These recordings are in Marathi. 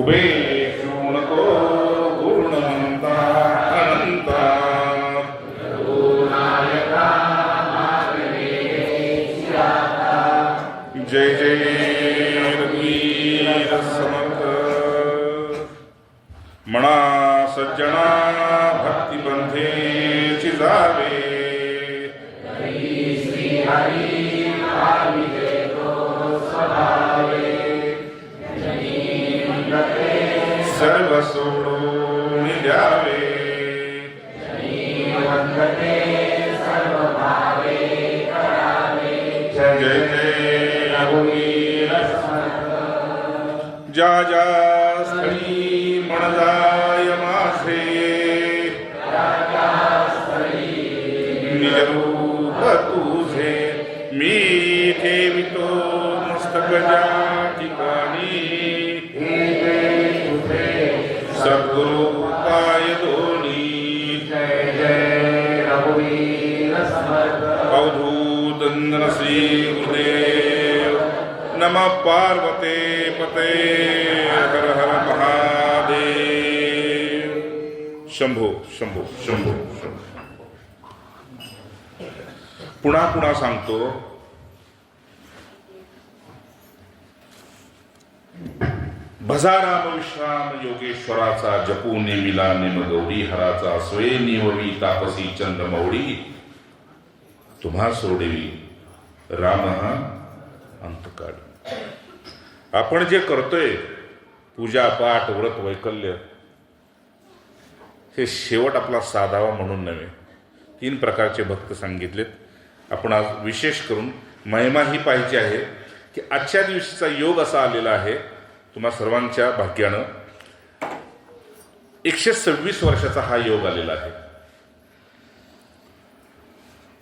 उभेषु नको गुणवंता अनंता जय जय रघुवीर समर्थ म्हणा सज्जना भक्तिबंधेची जावे सर्व सोडून द्यावे जय जय रघुवीर ज्या ज्या स्थळी मन जाय माझे निजरूप तुझे मी ठेवितो मस्तक ज्या ठिकाणी सद्गुरु पाय दोनी जय जय रघुवीर समर्थ अवधूत नंदन श्री गुरुदेव नमः पार्वते पते हर हर महादेव शंभो शंभो शंभो शंभो. पुन्हा पुन्हा सांगतो, भजाराम विश्राम योगेश्वराचा जपू नेमिला नेम गौरी हराचा स्वये निववी तापसी चंद्रमौळी तुम्हा सोडवी राम हा अंतकाळी. आपण जे करतोय पूजा पाठ व्रत वैकल्य हे शेवट आपला साधावा म्हणून नव्हे. 3 प्रकारचे भक्त सांगितलेत. आपण आज विशेष करून महिमा ही पाहिजे आहे की आजच्या दिवशीचा योग असा आलेला आहे तुम्हा सर्वांच्या भाग्यानं 126 वर्षाचा हा योग आलेला आहे.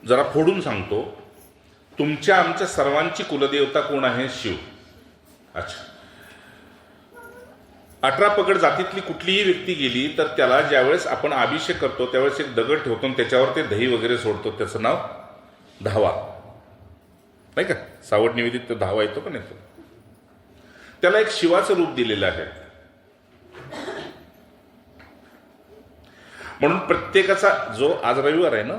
जरा फोडून सांगतो, तुमच्या आमच्या सर्वांची कुलदेवता कोण आहे? शिव. अच्छा, 18 पगड जातीतली कुठलीही व्यक्ती गेली तर त्याला ज्यावेळेस आपण अभिषेक करतो त्यावेळेस एक दगड ठेवतो आणि त्याच्यावर ते दही वगैरे सोडतो, त्याचं नाव धावा, नाही का? सावड निवेदित धावा येतो पण येतो. त्याला एक शिवाचं रूप दिलेलं आहे. म्हणून प्रत्येकाचा जो आज रविवार आहे ना,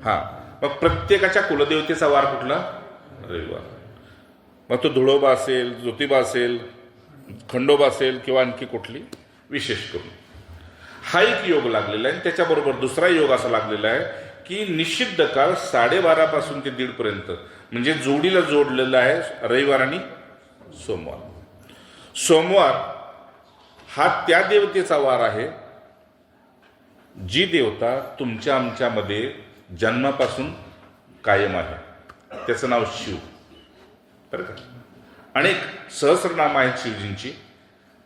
हा, मग प्रत्येकाच्या कुलदेवतेचा वार कुठला? रविवार. मग तो धुळोबा असेल, ज्योतिबा असेल, खंडोबा असेल किंवा आणखी कुठली विशेष करून हा एक योग लागलेला आहे. त्याच्याबरोबर दुसरा योग असा लागलेला आहे की निषिद्ध काळ 12:30 पासून ते 1:30 पर्यंत म्हणजे जोडीला जोडलेला आहे रविवार आणि सोमवार. सोमवार हा त्या देवतेचा वार आहे जी देवता तुमच्या आमच्यामध्ये जन्मापासून कायम आहे. त्याचं नाव शिव. बरं का? अनेक सहस्रनाम आहेत शिवजींची,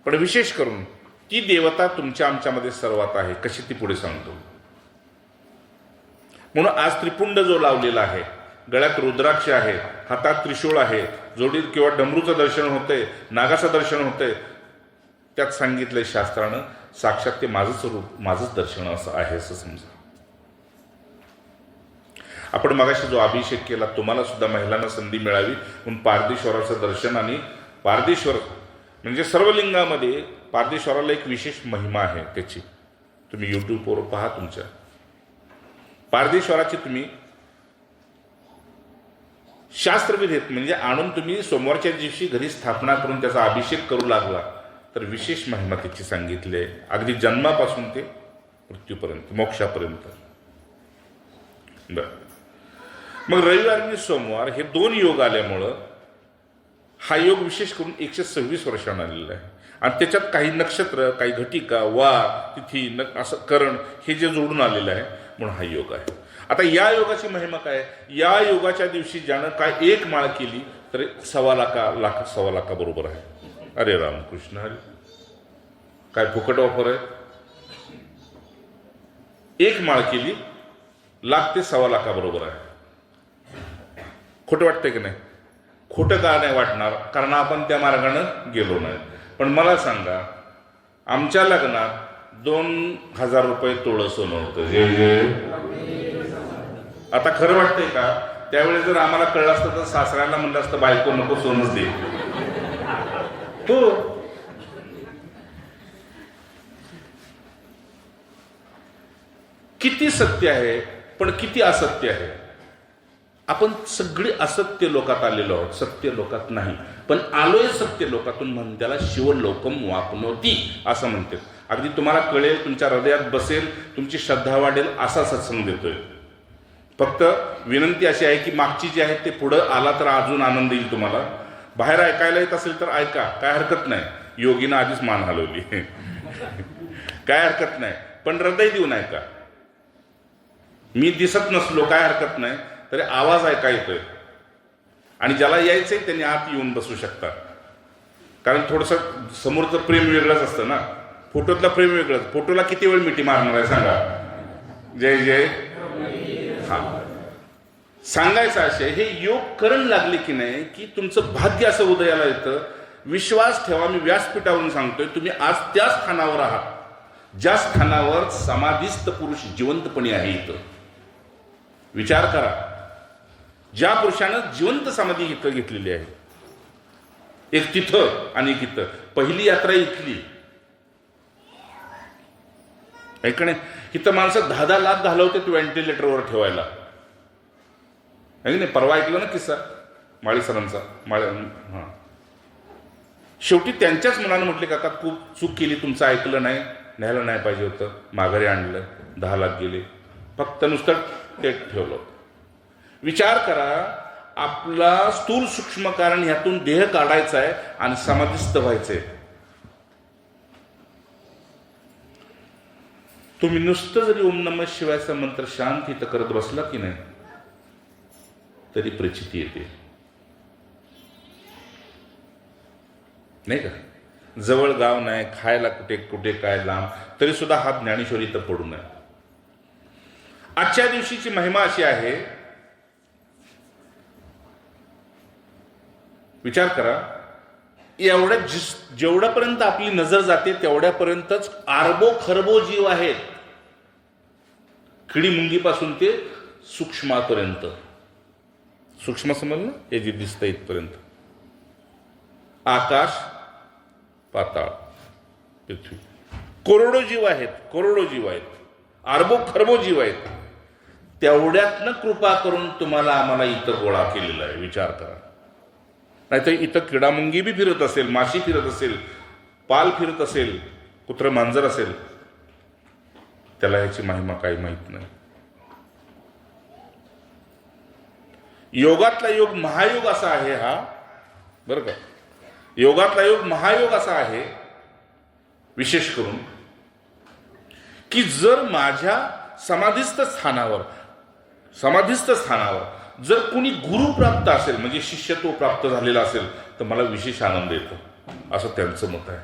पण विशेष करून ती देवता तुमच्या आमच्यामध्ये सर्वात आहे. कशी ती पुढे सांगतो. म्हणून आज त्रिपुंड जो लावलेला आहे, गळ्यात रुद्राक्ष आहे, हातात त्रिशूळ आहे, जोडीत किंवा डमरूचं दर्शन होतंय, नागाचं दर्शन होतंय, त्यात सांगितलंय शास्त्रानं साक्षात ते माझंच रूप, माझंच दर्शन असं आहे असं समजा. आपण मगाशी जो अभिषेक केला, तुम्हाला सुद्धा महिलांना संधी मिळावी म्हणून पारदेश्वराचं दर्शन. आणि पारदेश्वर म्हणजे सर्व लिंगामध्ये पारदेश्वराला एक विशेष महिमा आहे त्याची. तुम्ही यूट्यूबवर पहा. तुमच्या पारदेश्वराची तुम्ही शास्त्रविधेत म्हणजे आणून तुम्ही सोमवारच्या दिवशी घरी स्थापना करून त्याचा अभिषेक करू लागला तर विशेष महिमा त्याची सांगितली आहे, अगदी जन्मापासून ते मृत्यूपर्यंत, मोक्षापर्यंत. बरं, मग रविवार आणि सोमवार हे 2 योग आल्यामुळं हा योग विशेष करून 126 वर्षांना आलेला आहे. आणि त्याच्यात काही नक्षत्र, काही घटिका, वार, तिथी, असं करण हे जे जोडून आलेलं आहे म्हणून हा योग आहे. आता या योगाची महिमा काय? या योगाच्या दिवशी ज्यानं काय 1 माळ केली तर 1.25 लाख बरोबर आहे. अरे रामकृष्ण हरी, काय फुकट ऑफर आहे? 1 माळ केली 1 ते 1.25 लाख बरोबर आहे. खोटं वाटतंय की नाही? खोटं का नाही वाटणार? कारण आपण त्या मार्गानं गेलो नाही. पण मला सांगा, आमच्या लग्नात 2,000 रुपये तोळं सोनं होतं. आता खरं वाटतंय का? त्यावेळेस जर आम्हाला कळलं असतं तर सासऱ्याला म्हणलं असतं बायको नको सोनच दे. तो किती सत्य आहे पण किती असत्य आहे. आपण सगळी असत्य लोकात आलेलो आहोत, सत्य लोकात नाही. पण आलोय सत्य लोकातून म्हणून त्याला शिवलोकम वापनोती असं म्हणते. अगदी तुम्हाला कळेल, तुमच्या हृदयात बसेल, तुमची श्रद्धा वाढेल असा सत्संग देतोय. फक्त विनंती अशी आहे की मागची जी आहे ते पुढं आला तर अजून आनंद येईल तुम्हाला. बाहेर ऐकायला येत असेल तर ऐका, काय हरकत नाही. योगीनं आधीच मान हलवली काय हरकत नाही. पण हृदय देऊन ऐका. मी दिसत नसलो काय हरकत नाही, तरी आवाज ऐका येतोय. आणि ज्याला यायचंय त्यांनी आत येऊन बसू शकतात. कारण थोडंसं समोरचं प्रेम वेगळंच असतं ना. फोटोतलं प्रेम वेगळंच. फोटोला किती वेळ मिठी मारणार आहे सांगा. जय जय. हा सांगायचं असे, हे योग करण लागले की नाही की तुमचं भाग्य असं उदयाला येतं. विश्वास ठेवा, मी व्यासपीठावरून सांगतोय, तुम्ही आज त्या स्थानावर आहात ज्या स्थानावर समाधीस्थ पुरुष जिवंतपणे आहे. इथं विचार करा, ज्या पुरुषानं जिवंत समाधी इथं घेतलेली आहे. एक तिथं आणि एक इथं. पहिली यात्रा इथली ऐकणे. इथं माणसं 10-10 लाख घालवतात व्हेंटिलेटरवर ठेवायला. नाही, परवा ऐकलं ना किस्सा माळी सरांचा. हां, शेवटी त्यांच्याच मुलानं म्हटले, काका खूप चूक केली, तुमचं ऐकलं नाही, न्यायला नाही पाहिजे होतं, माघारी आणलं, 10 लाख गेले, फक्त नुसतं ते ठेवलं. विचार करा, आपला स्थूल सूक्ष्म कारण ह्यातून देह काढायचा आहे आणि समाधीस्थ व्हायचंय. तुम्ही नुसतं जरी ओम नमः शिवायचा मंत्र शांत करत बसला की नाही तरी प्रचिती येते, नाही का. जवळ गाव नाही, खायला कुठे कुठे काय लांब, तरी सुद्धा हा ज्ञानेश्वरी इथं पडू नये. आजच्या दिवशीची महिमा अशी आहे, विचार करा, एवढ्या जेवढ्यापर्यंत आपली नजर जाते तेवढ्यापर्यंतच अरबो खरबो जीव आहेत. किडी मुंगीपासून ते सूक्ष्मापर्यंत. सूक्ष्म समजलं, हे जे दिसतं इथपर्यंत. आकाश, पाताळ, पृथ्वी, करोडो जीव आहेत, करोडो जीव आहेत, अरबो खरबो जीव आहेत. तेवढ्यातनं कृपा करून तुम्हाला आम्हाला इथं गोळा केलेला आहे. विचार करा. नाहीतर इथं किडामुंगी बी फिरत असेल, माशी फिरत असेल, पाल फिरत असेल, कुत्रं मांजर असेल, त्याला ह्याची महिमा काही माहीत नाही. योगातला योग महायोग असा आहे हा, बरं का. योगातला योग महायोग असा आहे विशेष करून की जर माझ्या समाधीस्थ स्थानावर जर कुणी गुरु प्राप्त असेल, म्हणजे शिष्यत्व प्राप्त झालेला असेल, तर मला विशेष आनंद येतो, असं त्यांचं मत आहे.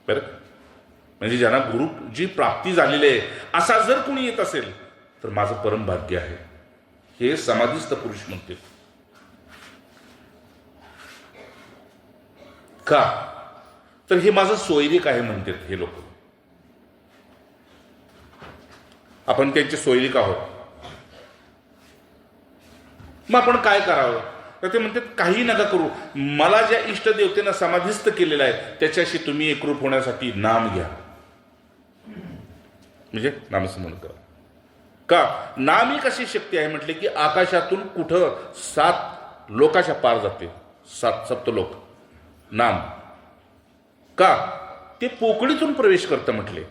बरं, म्हणजे ज्यांना गुरुची प्राप्ती झालेली आहे असा जर कुणी येत असेल तर माझं परम भाग्य आहे, हे समाधीस्थ पुरुष म्हणते. का तर हे माझं सोयरीक आहे म्हणतात हे लोक. आपण त्यांचे सोयरीक आहोत. मग आपण काय करावं, तर ते म्हणतात काही नका करू, मला ज्या इष्टदेवतेनं समाधीस्थ केलेला आहे त्याच्याशी तुम्ही एकरूप होण्यासाठी नाम घ्या, म्हणजे नामस्मरण करा. का नाम ही कशी शक्ती आहे म्हटले की आकाशातून कुठं 7 लोकाच्या पार जाते, 7 सप्तलोक. नाम का ते पोकळीतून प्रवेश करतं म्हटले.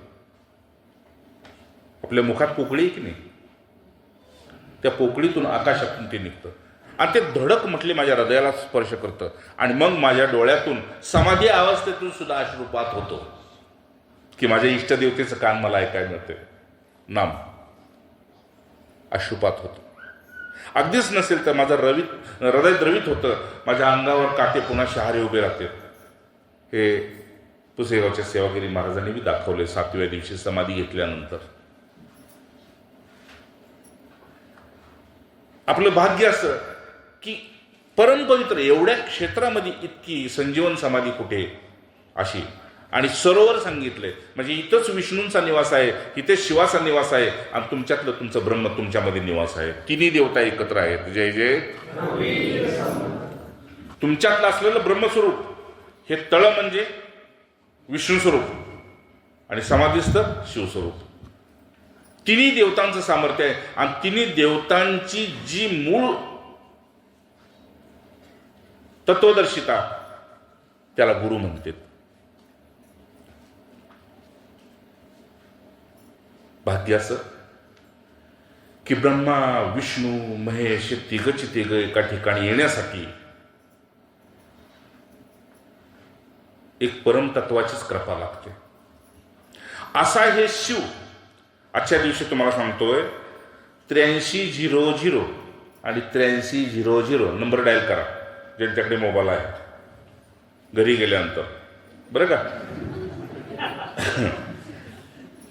आपल्या मुखात पोकळी आहे की नाही, त्या पोकळीतून आकाशातून ते निघतं आणि ते धडक म्हटले माझ्या हृदयाला स्पर्श करतं आणि मग माझ्या डोळ्यातून समाधी अवस्थेतून सुद्धा अश्रुपात होतो की माझ्या इष्टदेवतेचं कान मला ऐकायला मिळते. नाम अश्रुपात होतो. अगदीच नसेल तर माझं हृदय द्रवित होतं, माझ्या अंगावर काटे पुन्हा शहारे उभे राहतात. हे पुसेगावच्या सेवागिरी महाराजांनी बी दाखवले 7व्या दिवशी समाधी घेतल्यानंतर. आपलं भाग्य असं की परमपवित्र एवढ्या क्षेत्रामध्ये इतकी संजीवन समाधी कुठे अशी, आणि सरोवर सांगितले म्हणजे इथंच विष्णूंचा निवास आहे, इथेच शिवाचा निवास आहे आणि तुमच्यातलं तुमचं ब्रह्म तुमच्यामध्ये निवास आहे. तिन्ही देवता एकत्र आहेत. जय जय. तुमच्यातलं असलेलं ब्रह्मस्वरूप हे तळ म्हणजे विष्णू स्वरूप आणि समाधीस्थ शिवस्वरूप. तिन्ही देवतांचं सामर्थ्य आहे आणि तिन्ही देवतांची जी मूळ तत्वदर्शिता त्याला गुरु म्हणतात. भाग्य असं की ब्रह्मा विष्णू महेश तिघची तिघ एका ठिकाणी येण्यासाठी एक परमतत्वाचीच कृपा लागते. असा हे शिव आजच्या दिवशी तुम्हाला सांगतोय 8300 आणि 8300 नंबर डायल करा ज्यांच्याकडे मोबाईल आहे घरी गेल्यानंतर, बरं का.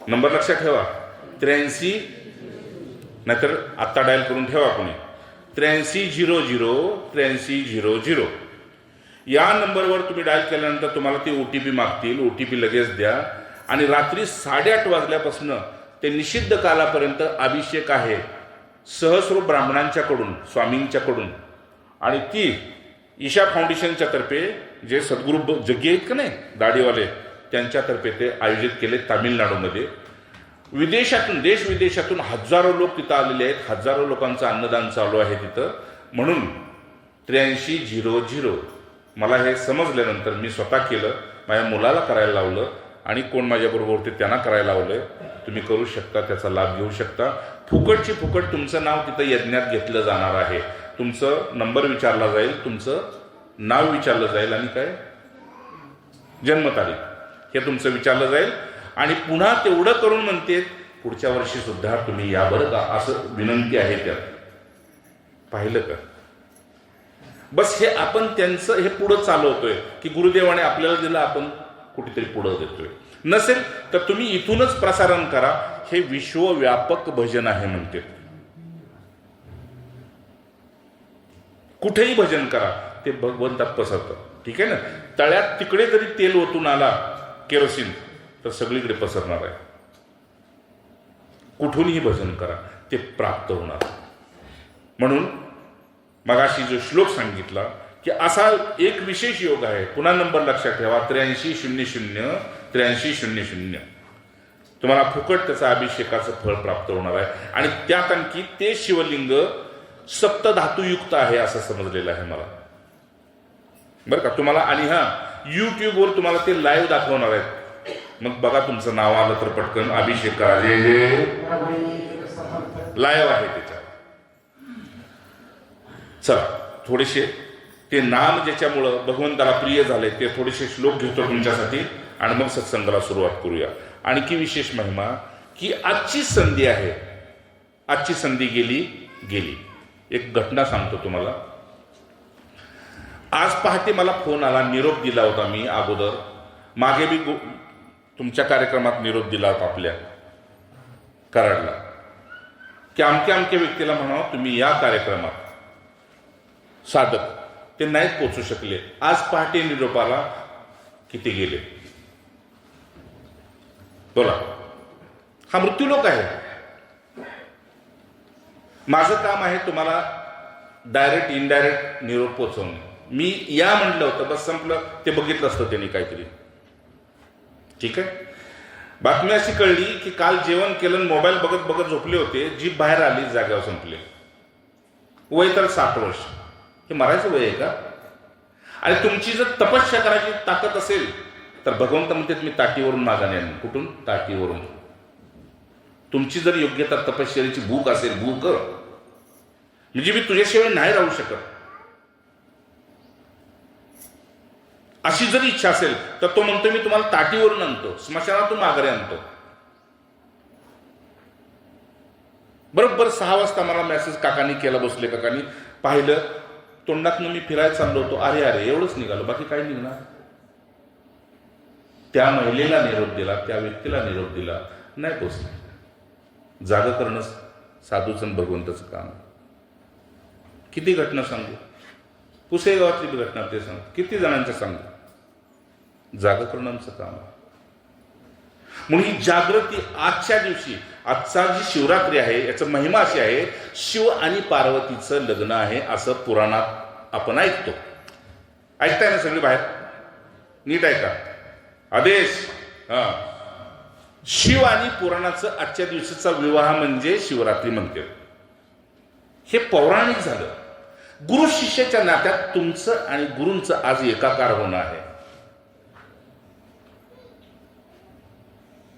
नंबर लक्षात ठेवा. 83 नाहीतर आत्ता डायल करून ठेवा कोणी. 8300 8300 या नंबरवर तुम्ही डायल केल्यानंतर तुम्हाला ते OTP मागतील. OTP लगेच द्या आणि रात्री 8:30 वाजल्यापासून ते निषिद्ध कालापर्यंत अभिषेक आहे सहस्र ब्राह्मणांच्याकडून, स्वामींच्याकडून. आणि ती ईशा फाउंडेशनच्या तर्फे जे सद्गुरू जग्गी आहेत का नाही दाढीवाले, त्यांच्यातर्फे ते आयोजित केले तामिळनाडूमध्ये. विदेशातून, देश विदेशातून हजारो लोक तिथं आलेले आहेत. हजारो लोकांचं अन्नदान चालू आहे तिथं. म्हणून 8300 मला हे समजल्यानंतर मी स्वतः केलं, माझ्या मुलाला करायला लावलं आणि कोण माझ्याबरोबर होते त्यांना करायला लावलं. तुम्ही करू शकता, त्याचा लाभ घेऊ शकता. फुकटची फुकट तुमचं नाव तिथं यज्ञात घेतलं जाणार आहे. तुमचं नंबर विचारला जाईल, तुमचं नाव विचारलं जाईल आणि काय जन्मतारीख हे तुमचं विचारलं जाईल. आणि पुन्हा तेवढं करून म्हणते पुढच्या वर्षी सुद्धा तुम्ही या बरं का, असं विनंती आहे त्यात. पाहिलं का? बस हे आपण त्यांचं हे पुढं चालवतोय की गुरुदेवाने आपल्याला दिलं, आपण कुठेतरी पुढं देतोय. नसेल तर तुम्ही इथूनच प्रसारण करा. हे विश्वव्यापक भजन आहे म्हणते. कुठेही भजन करा, ते भगवंतात पसरतं. ठीक आहे ना. तळ्यात तिकडे जरी तेल ओतून आला केरोसिन तर सगळीकडे पसरणार आहे. कुठूनही भजन करा, ते प्राप्त होणार. म्हणून मगाशी जो श्लोक सांगितला की असा एक विशेष योग आहे. पुन्हा नंबर लक्षात ठेवा 8300 8300. तुम्हाला फुकट त्याचा अभिषेकाचं फळ प्राप्त होणार आहे. आणि त्यात आणखी ते शिवलिंग सप्तधातुयुक्त आहे असं समजलेलं आहे मला, बरं का तुम्हाला. आणि युट्यूबवर तुम्हाला ते लाईव्ह दाखवणार आहेत. मग बघा, तुमचं नाव आलं तर पटकन अभिषेक करा. लाईव्ह आहे त्याच्यावर. चला, थोडेसे ते नाम ज्याच्यामुळं भगवंताला प्रिय झाले ते थोडेसे श्लोक घेतो तुमच्यासाठी आणि मग सत्संगाला सुरुवात करूया. आणखी विशेष महिमा की आजची संधी आहे. आजची संधी गेली. एक घटना सांगतो तुम्हाला. आज पहाटे मला फोन आला, निरोप दिला होता मी अगोदर. मागे बी तुमच्या कार्यक्रमात निरोप दिला होता आपल्या कराडला की अमक्या व्यक्तीला म्हणावं तुम्ही या कार्यक्रमात. साधक ते नाहीत पोचू शकले. आज पहाटे निरोपाला किती गेले बोला. हा मृत्यूलोक आहे. माझं काम आहे तुम्हाला डायरेक्ट इनडायरेक्ट निरोप पोचवणे. मी या म्हटलं होतं, बस संपलं. ते बघितलं असतं त्यांनी काहीतरी. ठीक आहे. बातमी अशी कळली की काल जेवण केलं, मोबाईल बघत बघत झोपले होते. जीभ बाहेर आली, जाग्यावर संपले. वय तर 60 वर्ष. हे मरायचं वय आहे का? आणि तुमची जर तपस्या करायची ताकद असेल तर भगवंत म्हणतात मी ताटीवरून मागाने आणीन. कुठून? ताटीवरून. तुमची जर योग्यता तपश्चर्याची भूक असेल, भूक म्हणजे मी तुझ्याशिवाय नाही राहू शकत अशी जर इच्छा असेल तर तो म्हणतो मी तुम्हाला ताटीवरून आणतो, स्मशानातून माघारी आणतो. बरोबर 6 वाजता मला मेसेज काकांनी केला, बसले काकांनी. पाहिलं, तोंडातनं मी फिरायला चाललो होतो. अरे एवढंच निघालो, बाकी काय निघणार. त्या महिलेला निरोप दिला, त्या व्यक्तीला निरोप दिला, नाही पोचले. जागा करणं साधूचं भगवंताचं काम. किती घटना सांगू. पुसेगावातली बी घटना ते सांगू, किती जणांच्या सांगू. जागा करणं आमचं काम. म्हणून ही जागृती आजच्या दिवशी, आजचा जी शिवरात्री आहे याचं महिमा अशी आहे, शिव आणि पार्वतीचं लग्न आहे असं पुराणात आपण ऐकतो. ऐकताय ना सगळी बाहेर? नीट ऐका. आदेश. शिव आणि पुराणाचं आजच्या दिवशीचा विवाह म्हणजे शिवरात्री म्हणते. हे पौराणिक झालं. गुरु शिष्याच्या नात्यात तुमचं आणि गुरूंचं आज एकाकार होणं आहे.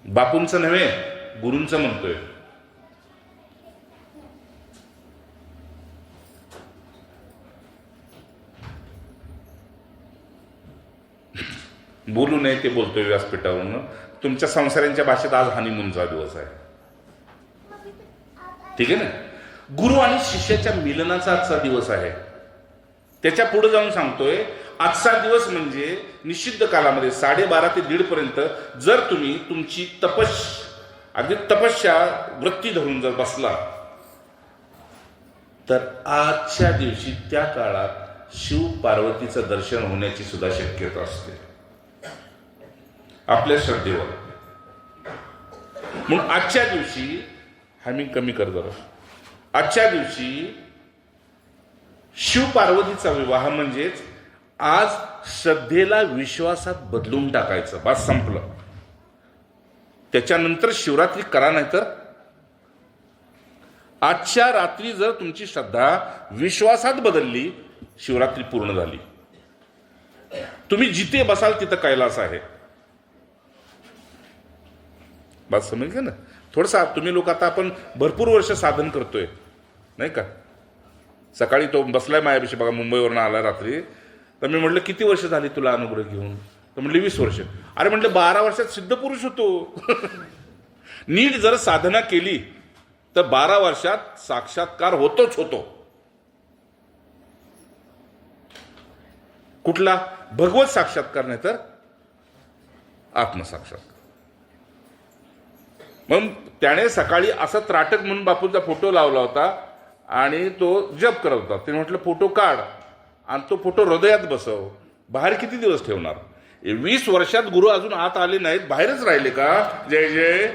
बापूंचं नव्हे, गुरूंचं म्हणतोय. बोलू नये ते बोलतोय व्यासपीठावरून. तुमच्या संसारांच्या भाषेत आज हनीमूनचा दिवस आहे. ठीक आहे ना. गुरु आणि शिष्याच्या मिलनाचा आजचा दिवस आहे. त्याच्या पुढे जाऊन सांगतोय, आजचा दिवस म्हणजे निषिद्ध कालामध्ये 12:30 ते 1:30 पर्यंत जर तुम्ही तुमची अगदी तपस्या वृत्ती धरून जर बसला तर आजच्या दिवशी त्या काळात शिव पार्वतीचं दर्शन होण्याची सुद्धा शक्यता असते आपल्या श्रद्धेवर. म्हणून आजच्या दिवशी हा मी कमी कर जरा. आजच्या दिवशी शिव पार्वतीचा विवाह म्हणजेच आज श्रद्धेला विश्वासात बदलून टाकायचं. बस संपलं. त्याच्यानंतर शिवरात्री करा, नाही तर आजच्या रात्री जर तुमची श्रद्धा विश्वासात बदलली, शिवरात्री पूर्ण झाली. तुम्ही जिथे बसाल तिथं कैलास आहे. बस समजलं ना. थोडंसं तुम्ही लोक आता आपण भरपूर वर्ष साधन करतोय नाही का. सकाळी तो बसलाय माझ्यापेक्षा बघा, मुंबईवरून आला रात्री. तर मी म्हटलं किती वर्ष झाली तुला अनुग्रह घेऊन. तर म्हटलं 20 वर्ष. अरे म्हटलं 12 वर्षात सिद्ध पुरुष होतो. नीट जर साधना केली तर 12 वर्षात साक्षात्कार होतोच होतो. कुठला? भगवत साक्षात्कार, नाही तर आत्मसाक्षात्कार. मग त्याने सकाळी असं त्राटक म्हणून बापूंचा फोटो लावला होता आणि तो जप करत होता. त्याने म्हटलं फोटो काढ आणि तो फोटो हृदयात बसव. बाहेर किती दिवस ठेवणार? 20 वर्षात गुरु अजून आत आले नाहीत, बाहेरच राहिले का? जय जय.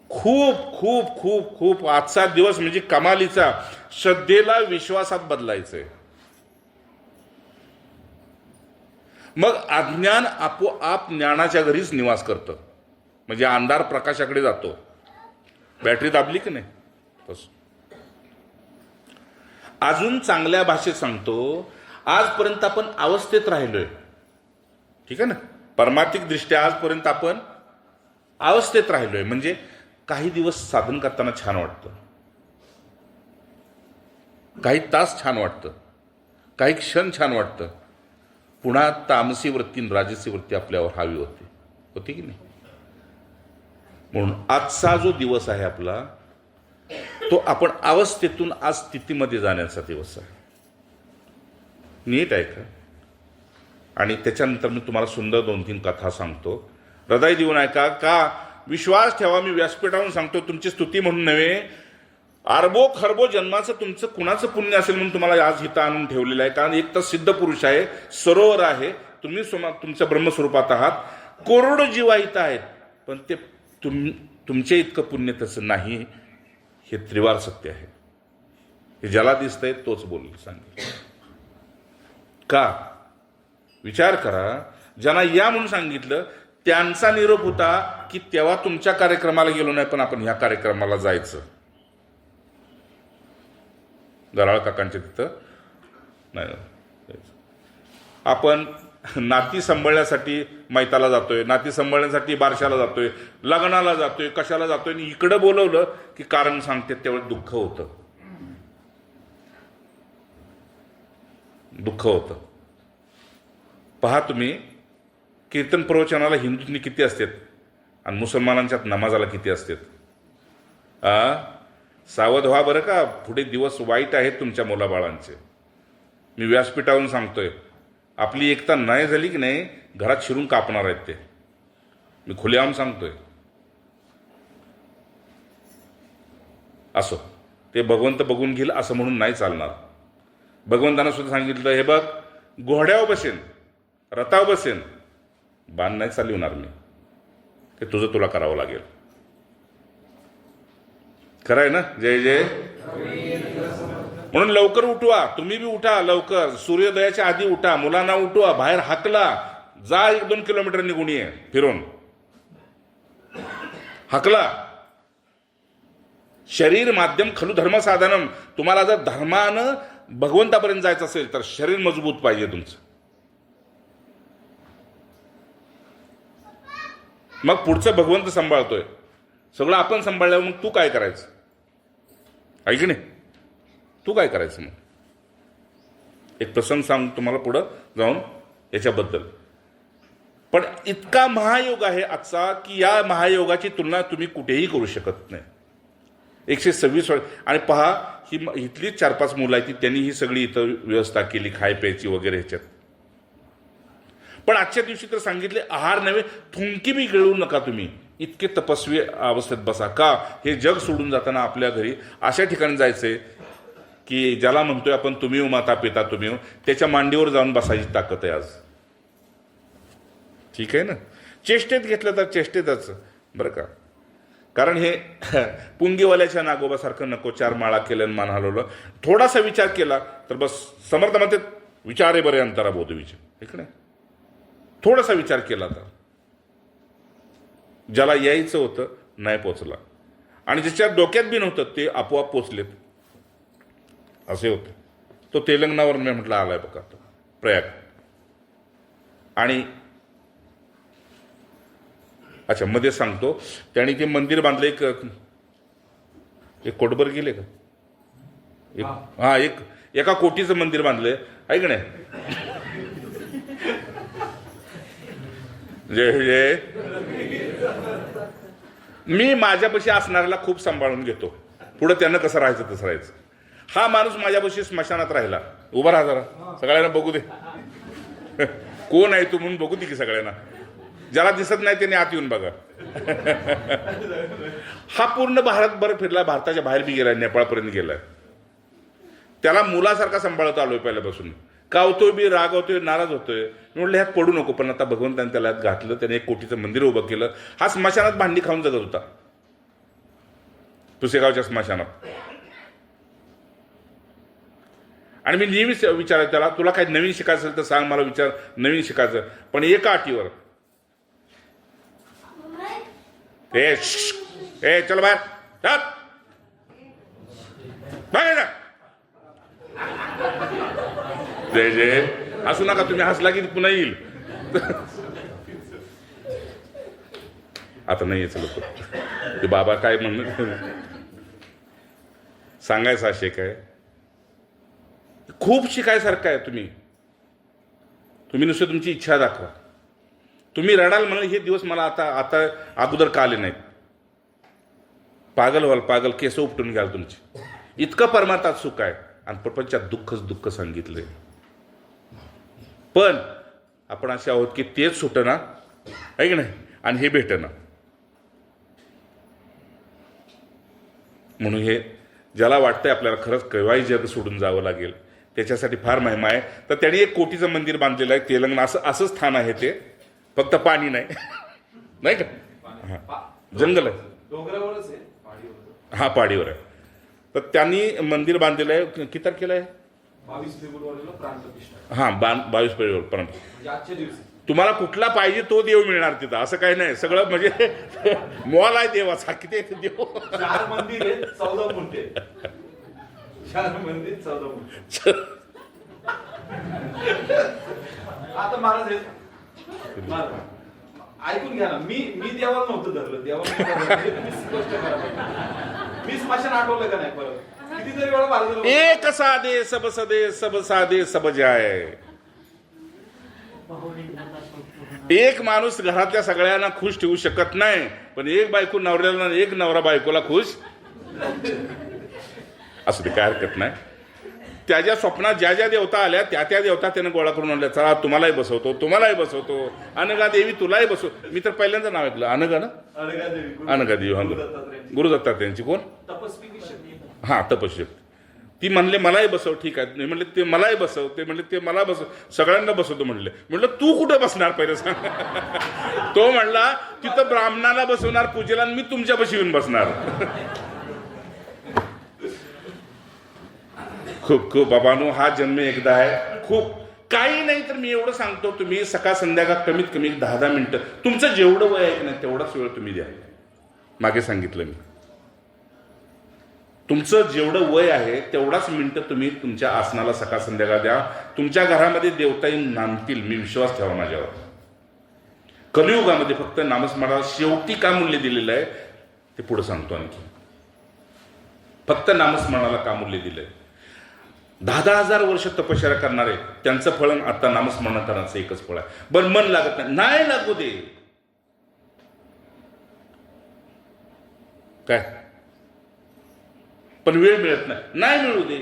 खूप खूप खूप खूप आजचा दिवस म्हणजे कमालीचा. श्रद्धेला विश्वासात बदलायचंय. मग अज्ञान आपोआप ज्ञानाच्या घरीच निवास करतं. म्हणजे अंधार प्रकाशाकडे जातो. बॅटरी दाबली की नाही. बस अजून चांगल्या भाषेत सांगतो, आजपर्यंत आपण अवस्थेत राहिलोय. ठीक आहे ना. परमार्थिक दृष्ट्या आजपर्यंत आपण अवस्थेत राहिलोय. म्हणजे काही दिवस साधन करताना छान वाटतं, काही तास छान वाटतं, काही क्षण छान वाटतं. पुन्हा तामसी वृत्ती राजसी वृत्ती आपल्यावर हावी होती की नाही. म्हणून आजचा जो दिवस आहे आपला, तो आपण अवस्थेतून आज स्थितीमध्ये जाण्याचा दिवस आहे. नीट आहे का. आणि त्याच्यानंतर मी तुम्हाला सुंदर 2-3 कथा सांगतो. हृदय देऊन ऐका. का? विश्वास ठेवा. मी व्यासपीठावरून सांगतो, तुमची स्तुती म्हणून नव्हे. अरबो खरबो जन्माचं तुमचं कुणाचं पुण्य असेल म्हणून तुम्हाला आज हिता आणून ठेवलेलं आहे. कारण एक तर सिद्ध पुरुष आहे, सरोवर आहे, तुम्ही तुमच्या ब्रह्मस्वरूपात आहात. करोडो जीवा इथं आहेत, पण ते तुमच्या इतकं पुण्य तसं नाही. हे त्रिवार सत्य आहे. हे ज्याला दिसतंय तोच बोल सांगेल. का? विचार करा. ज्यांना या म्हणून सांगितलं त्यांचा निरोप होता की तेव्हा तुमच्या कार्यक्रमाला गेलो नाही, पण आपण ह्या कार्यक्रमाला जायचं. गराळ काकांच्या तिथं नाही. आपण नाती सांभाळण्यासाठी मैताला जातोय, नाती सांभाळण्यासाठी बारशाला जातोय, लग्नाला जातोय, कशाला जातोय. आणि इकडं बोलवलं की कारण सांगते तेवढं दुःख होतं. दुःख होतं. पहा तुम्ही, कीर्तन प्रवचनाला हिंदूंनी किती असतात आणि मुसलमानांच्यात नमाजाला किती असतात. सावध व्हा बरं का. पुढे दिवस वाईट आहेत तुमच्या मुलाबाळांचे. मी व्यासपीठावरून सांगतोय. आपली एकता नाही झाली की नाही, घरात शिरून कापणार आहेत ते. मी खुलेआम सांगतोय. असो, ते भगवंत बघून घेईल असं म्हणून नाही चालणार. भगवंतानं सुद्धा सांगितलं, हे बघ, घोड्यावर बसेन, रथावर बसेन, बाण नाही चालवणार मी. ते तुझं तुला करावं लागेल. खरं आहे ना. जय जय. म्हणून लवकर उठवा, तुम्ही बी उठा लवकर, सूर्योदयाच्या आधी उठा, मुलांना उठवा, बाहेर हाकला, जा 1-2 किलोमीटर निघून ये फिरून, हाकला. शरीर माध्यम खलु धर्म साधनम. तुम्हाला जर धर्मानं भगवंतापर्यंत जायचं असेल तर शरीर मजबूत पाहिजे तुमचं. मग पुढचं भगवंत सांभाळतोय, सगळं आपण सांभाळल्यावर मग तू काय करायचं, आहे की नाही? तू काय करायचं? मग एक प्रसंग सांग तुम्हाला पुढं जाऊन याच्याबद्दल. पण इतका महायोग आहे आजचा की या महायोगाची तुलना तुम्ही कुठेही करू शकत नाही. 126 आणि पहा, ही इथली 4-5 मुलं आहेत, त्यांनी ही सगळी इथं व्यवस्था केली खाय प्यायची वगैरे ह्याच्यात. पण आजच्या दिवशी तर सांगितले आहार नव्हे, थुंकी बी गिळू नका तुम्ही, इतके तपस्वी अवस्थेत बसा. का? हे जग सोडून जाताना आपल्या घरी अशा ठिकाणी जायचंय की ज्याला म्हणतोय आपण तुम्ही हो माता पिता तुम्ही हो, त्याच्या मांडीवर जाऊन बसायची ताकद आहे आज. ठीक आहे ना? चेष्टेत घेतलं तर चेष्टेतच बरं का. कारण हे पुंगीवाल्याच्या नागोबासारखं नको 4 माळा केलं मान हलवलं. थोडासा विचार केला तर बस. समर्थ म्हणते विचारे बरे अंतरा बोध विचार, ठीक नाही? थोडासा विचार केला तर ज्याला यायचं होतं नाही पोचला, आणि ज्याच्या डोक्यात बी नव्हतं ते आपोआप पोचलेत, असे होते. तो तेलंगणावर मी म्हटलं आलाय बघा, तो प्रयाग. आणि अच्छा मध्ये सांगतो, त्याने ते मंदिर बांधलं. एक कोटभर गेले का? हा, एका कोटीचं मंदिर बांधलंय, आहे का नाही? जे मी माझ्यापाशी असणाऱ्याला खूप सांभाळून घेतो, पुढे त्यानं कसं राहायचं तसं राहायचं. हा माणूस माझ्यापाशी स्मशानात राहिला, उभा राहा जरा, सगळ्यांना बघू दे कोण आहे तू म्हणून बघू दे की सगळ्यांना. ज्याला दिसत नाही त्याने आत येऊन बघा. हा पूर्ण भारतभर फिरला, भारताच्या बाहेर बी गेलाय, नेपाळपर्यंत गेलाय. त्याला मुलासारखा सांभाळत आलोय पहिल्यापासून. कावतोय बी, रागवतोय, नाराज होतोय. म्हटलं ह्यात पडू नको, पण आता भगवंताने त्याला घातलं, त्याने 1 कोटीचं मंदिर उभं केलं. हा स्मशानात भांडी खाऊन जगत होता, पुसेगावच्या स्मशानात. आणि मी नेहमीच विचारायचं त्याला, तुला काही नवीन शिकायचं असेल तर सांग, मला विचार, नवीन शिकायचं, पण एका अटीवर. चल बाहेर, बाहेर जे हसू नका तुम्ही, हसला की पुन्हा येईल. आता नाही यायचं लोक, ते बाबा काय म्हणणं सांगायचं असे काय. खूप शिकायसारखं आहे. तुम्ही नुसतं तुमची इच्छा दाखवा. तुम्ही रडाल म्हणाल हे दिवस मला आता अगोदर का आले नाहीत. पागल व्हाल, पागल, केस उपटून घ्याल तुमची. इतकं परमार्थात सुख आहे आणि प्रपंचात दुःखच दुःख सांगितलंय. पण आपण असे आहोत की तेच सुटना, आहे की नाही, आणि हे भेटना. म्हणून हे ज्याला वाटतंय आपल्याला खरंच केव्हाही जग सोडून जावं लागेल, त्याच्यासाठी फार महिमा आहे. तर त्यांनी 1 कोटीचं मंदिर बांधलेलं आहे तेलंगणा. असं स्थान आहे ते, फक्त पाणी नाही, नाही का? हा, जंगल आहे, हा पाडीवर आहे. तर त्यांनी मंदिर बांधलेलं आहे. किती तारखेला आहे? 22 फेब्रुवारीला. हा, 22 फेब्रुवारी. तुम्हाला कुठला पाहिजे तो देव मिळणार तिथं, असं काही नाही. सगळं म्हणजे मॉल आहे देवाचा. किती देव? 4 मंदिर आहेत, 14 मुंडे. 4 मंदिर 14 मुंडे. आता महाराज ऐकून घ्या ना, मी देवाला नव्हतं धरलं, देवाला मी स्मशान आठवलं का नाही परत? कितीतरी वेळा महाराज एक साधे सब सदे, सब साधे सब जाय. एक माणूस घरातल्या सगळ्यांना खुश ठेवू शकत नाही, पण एक बायको नवऱ्याला, एक नवरा बायकोला खुश असू दे, काय हरकत नाही. त्याच्या स्वप्नात ज्या ज्या देवता आल्या त्या देवता त्यानं गोळा करून आणल्या. चला तुम्हालाही बसवतो, तुम्हालाही बसवतो, अनगा देवी तुलाही बसवतो. मी तर पहिल्यांदा नाव ऐकलं, अनगा ना, अनगा देवी. हा, गुरुदत्तात्रेयांची कोण? हा, तपस्वी. ती म्हणले मलाही बसव. ठीक आहे. म्हणले ते मलाही बसव. ते म्हणले ते मला बसव, सगळ्यांना बसवतो म्हणले. म्हटलं तू कुठे बसणार पहिलं सांग. तो म्हणला तिथं ब्राह्मणाला बसवणार पूजेला, आणि मी तुमच्यापाशी येऊन बसणार. खूप खूप बाबांनो, हा जन्म एकदा आहे. खूप काही नाही तर मी एवढं सांगतो, तुम्ही सकाळ संध्याकाळ कमीत कमी 10-10 मिनिटं तुमचं जेवढं वय आहे की नाही तेवढाच वेळ तुम्ही द्या. मागे सांगितलं मी, तुमचं जेवढं वय आहे तेवढाच मिनिटं तुम्ही तुमच्या आसनाला सकाळ संध्याकाळ द्या. तुमच्या घरामध्ये देवताही नांदतील, मी विश्वास ठेवा माझ्यावर. कलियुगामध्ये फक्त नामस्मरणाला शेवटी काय मूल्य दिलेलं आहे ते पुढे सांगतो. आणखी फक्त नामस्मरणाला का मूल्य दिलंय? 10-10 हजार वर्ष तपश्चर्या करणारे त्यांचं फळ आता नामस्मरण करण्याचं एकच फळ आहे. बरं, मन लागत नाही लागू दे, काय पण वेळ मिळत नाही मिळू दे.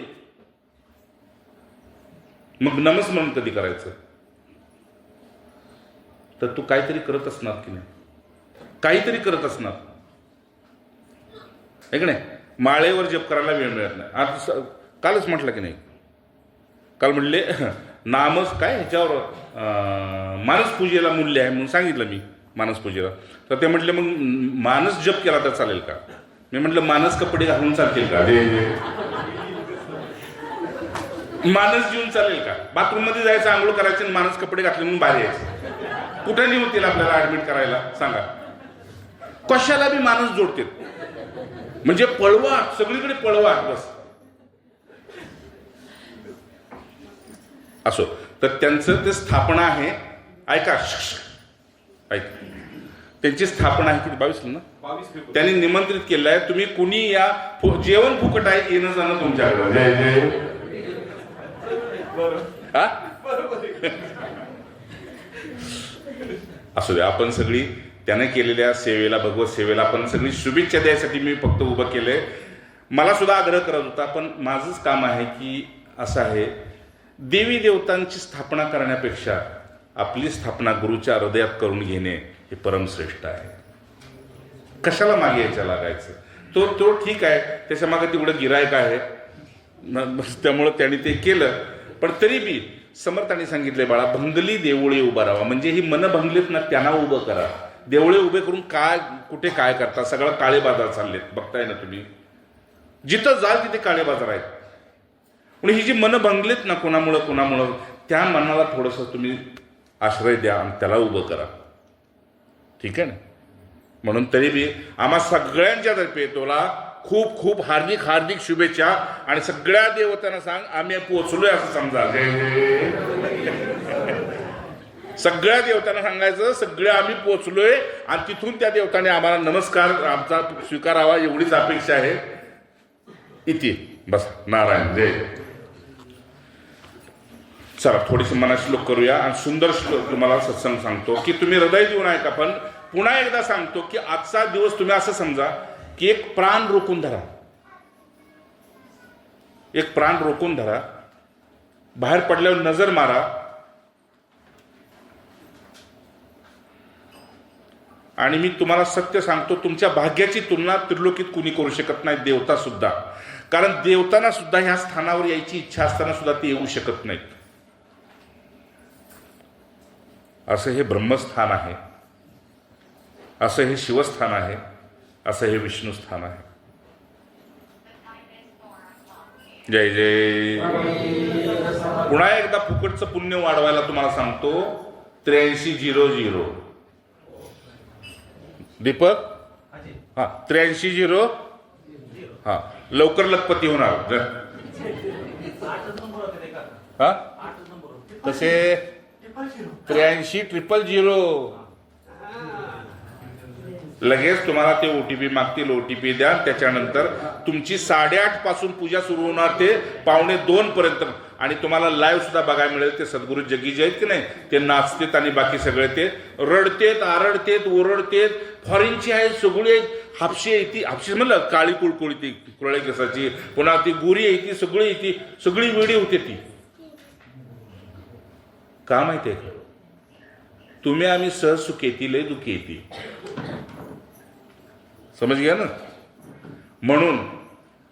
मग नामस्मरण कधी करायचं? तर तू काहीतरी करत असणार की नाही, काहीतरी करत असणार आहे की नाही. माळेवर जप करायला वेळ मिळत नाही. आज कालच म्हटलं की नाही, काल म्हणले नामच काय ह्याच्यावर मानस पूजेला मूल्य आहे म्हणून सांगितलं मी. मानस पूजेला तर ते म्हटले मग मानस जप केला तर चालेल का? मी म्हटलं मानस कपडे घालून चालतील का? मानस जीवन चालेल का? बाथरूम मध्ये जायचं, आंघोळ करायचं, मानस कपडे घातले म्हणून बाहेर यायचं. कुठे नाही होतील आपल्याला ऍडमिट करायला सांगा? कशाला बी माणूस जोडते, म्हणजे पळवा, सगळीकडे पळवा बस. असो, तर त्यांचं ते स्थापना आहे. ऐका, ऐक, त्यांची स्थापना आहे किती 22 ना, त्यांनी निमंत्रित केलं आहे. तुम्ही कुणी या, जेवण फुकट आहे, येणं जाणं तुमच्याकडे. असू द्या, आपण सगळी त्याने केलेल्या सेवेला, भगवत सेवेला आपण सगळी शुभेच्छा द्यायसाठी मी फक्त उभं केलंय. मला सुद्धा आग्रह करत होता, पण माझंच काम आहे की असं आहे, देवी देवतांची स्थापना करण्यापेक्षा आपली स्थापना गुरुच्या हृदयात करून घेणे हे परमश्रेष्ठ आहे. कशाला मागे यायच्या लागायचं? तो ठीक आहे, त्याच्या मागे तेवढं गिरायक आहे, त्यामुळं त्यांनी ते केलं. पण तरी बी समर्थांनी सांगितले, बाळा भंगली देवळे उभा राहा, म्हणजे ही मन भंगलीत ना त्यांना उभं करा. देवळे उभे करून काय कुठे काय करता? सगळं काळे बाजार चाललेत, बघताय ना तुम्ही. जिथं जाल तिथे काळे बाजार आहेत. पण ही जी मन भंगलीत ना कोणामुळं त्या मनाला थोडंसं तुम्ही आश्रय द्या आणि त्याला उभं करा. ठीक आहे ना? म्हणून तरी बी आम्हा सगळ्यांच्या तर्फे तुला खूप खूप हार्दिक हार्दिक शुभेच्छा. आणि सगळ्या देवतांना सांग आम्ही पोहोचलोय असं समजा. सगळ्या देवतांना सांगायचं सगळे आम्ही पोहोचलोय आणि तिथून त्या देवताने आम्हाला नमस्कार आमचा स्वीकारावा एवढीच अपेक्षा आहे. इथे बस. नारायण जय. चला थोडीशी मनात श्लोक करूया आणि सुंदर श्लोक तुम्हाला सत्संग सांगतो की तुम्ही हृदय देऊन ऐका. पण पुन्हा एकदा सांगतो की आजचा दिवस तुम्ही असं समजा की एक प्राण रोखून धरा, एक प्राण रोखून धरा. बाहेर पडल्यावर नजर मारा आणि मी तुम्हाला सत्य सांगतो, तुमच्या भाग्याची तुलना त्रिलोकीत कुणी करू शकत नाही, देवता सुद्धा. कारण देवतांना सुद्धा ह्या स्थानावर यायची इच्छा असताना सुद्धा ते येऊ शकत नाहीत. असं हे ब्रह्मस्थान आहे, असं हे शिवस्थान आहे, असं हे विष्णुस्थान आहे. जय जय. पुन्हा एकदा फुकटचं पुण्य वाढवायला तुम्हाला सांगतो. 8300 दीपक, हा 8300 हा लवकर लखपती होणार. हा तसे 8300 लगेच तुम्हाला ते OTP मागतील. OTP द्या. त्याच्यानंतर तुमची 8:30 पासून पूजा सुरू होणार ते 1:45 पर्यंत. आणि तुम्हाला लाईव्ह सुद्धा बघायला मिळेल. ते सद्गुरू जगीजी आहेत की नाही, ते नाचतेत आणि बाकी सगळे ते रडतेत, आरडतेत, ओरडतेत. फॉरेनची आहेत, सगळी आहेत. हापशी आहे ती, हापशी म्हणलं काळी कुळकुळी ती कुरळे केसाची, पुन्हा ती गोरी आहे ती, सगळी ती सगळी वेडी होते ती. का माहिती आहे का? तुम्ही आम्ही सहज सुख येती लय दुःख येते. समज घ्या ना. म्हणून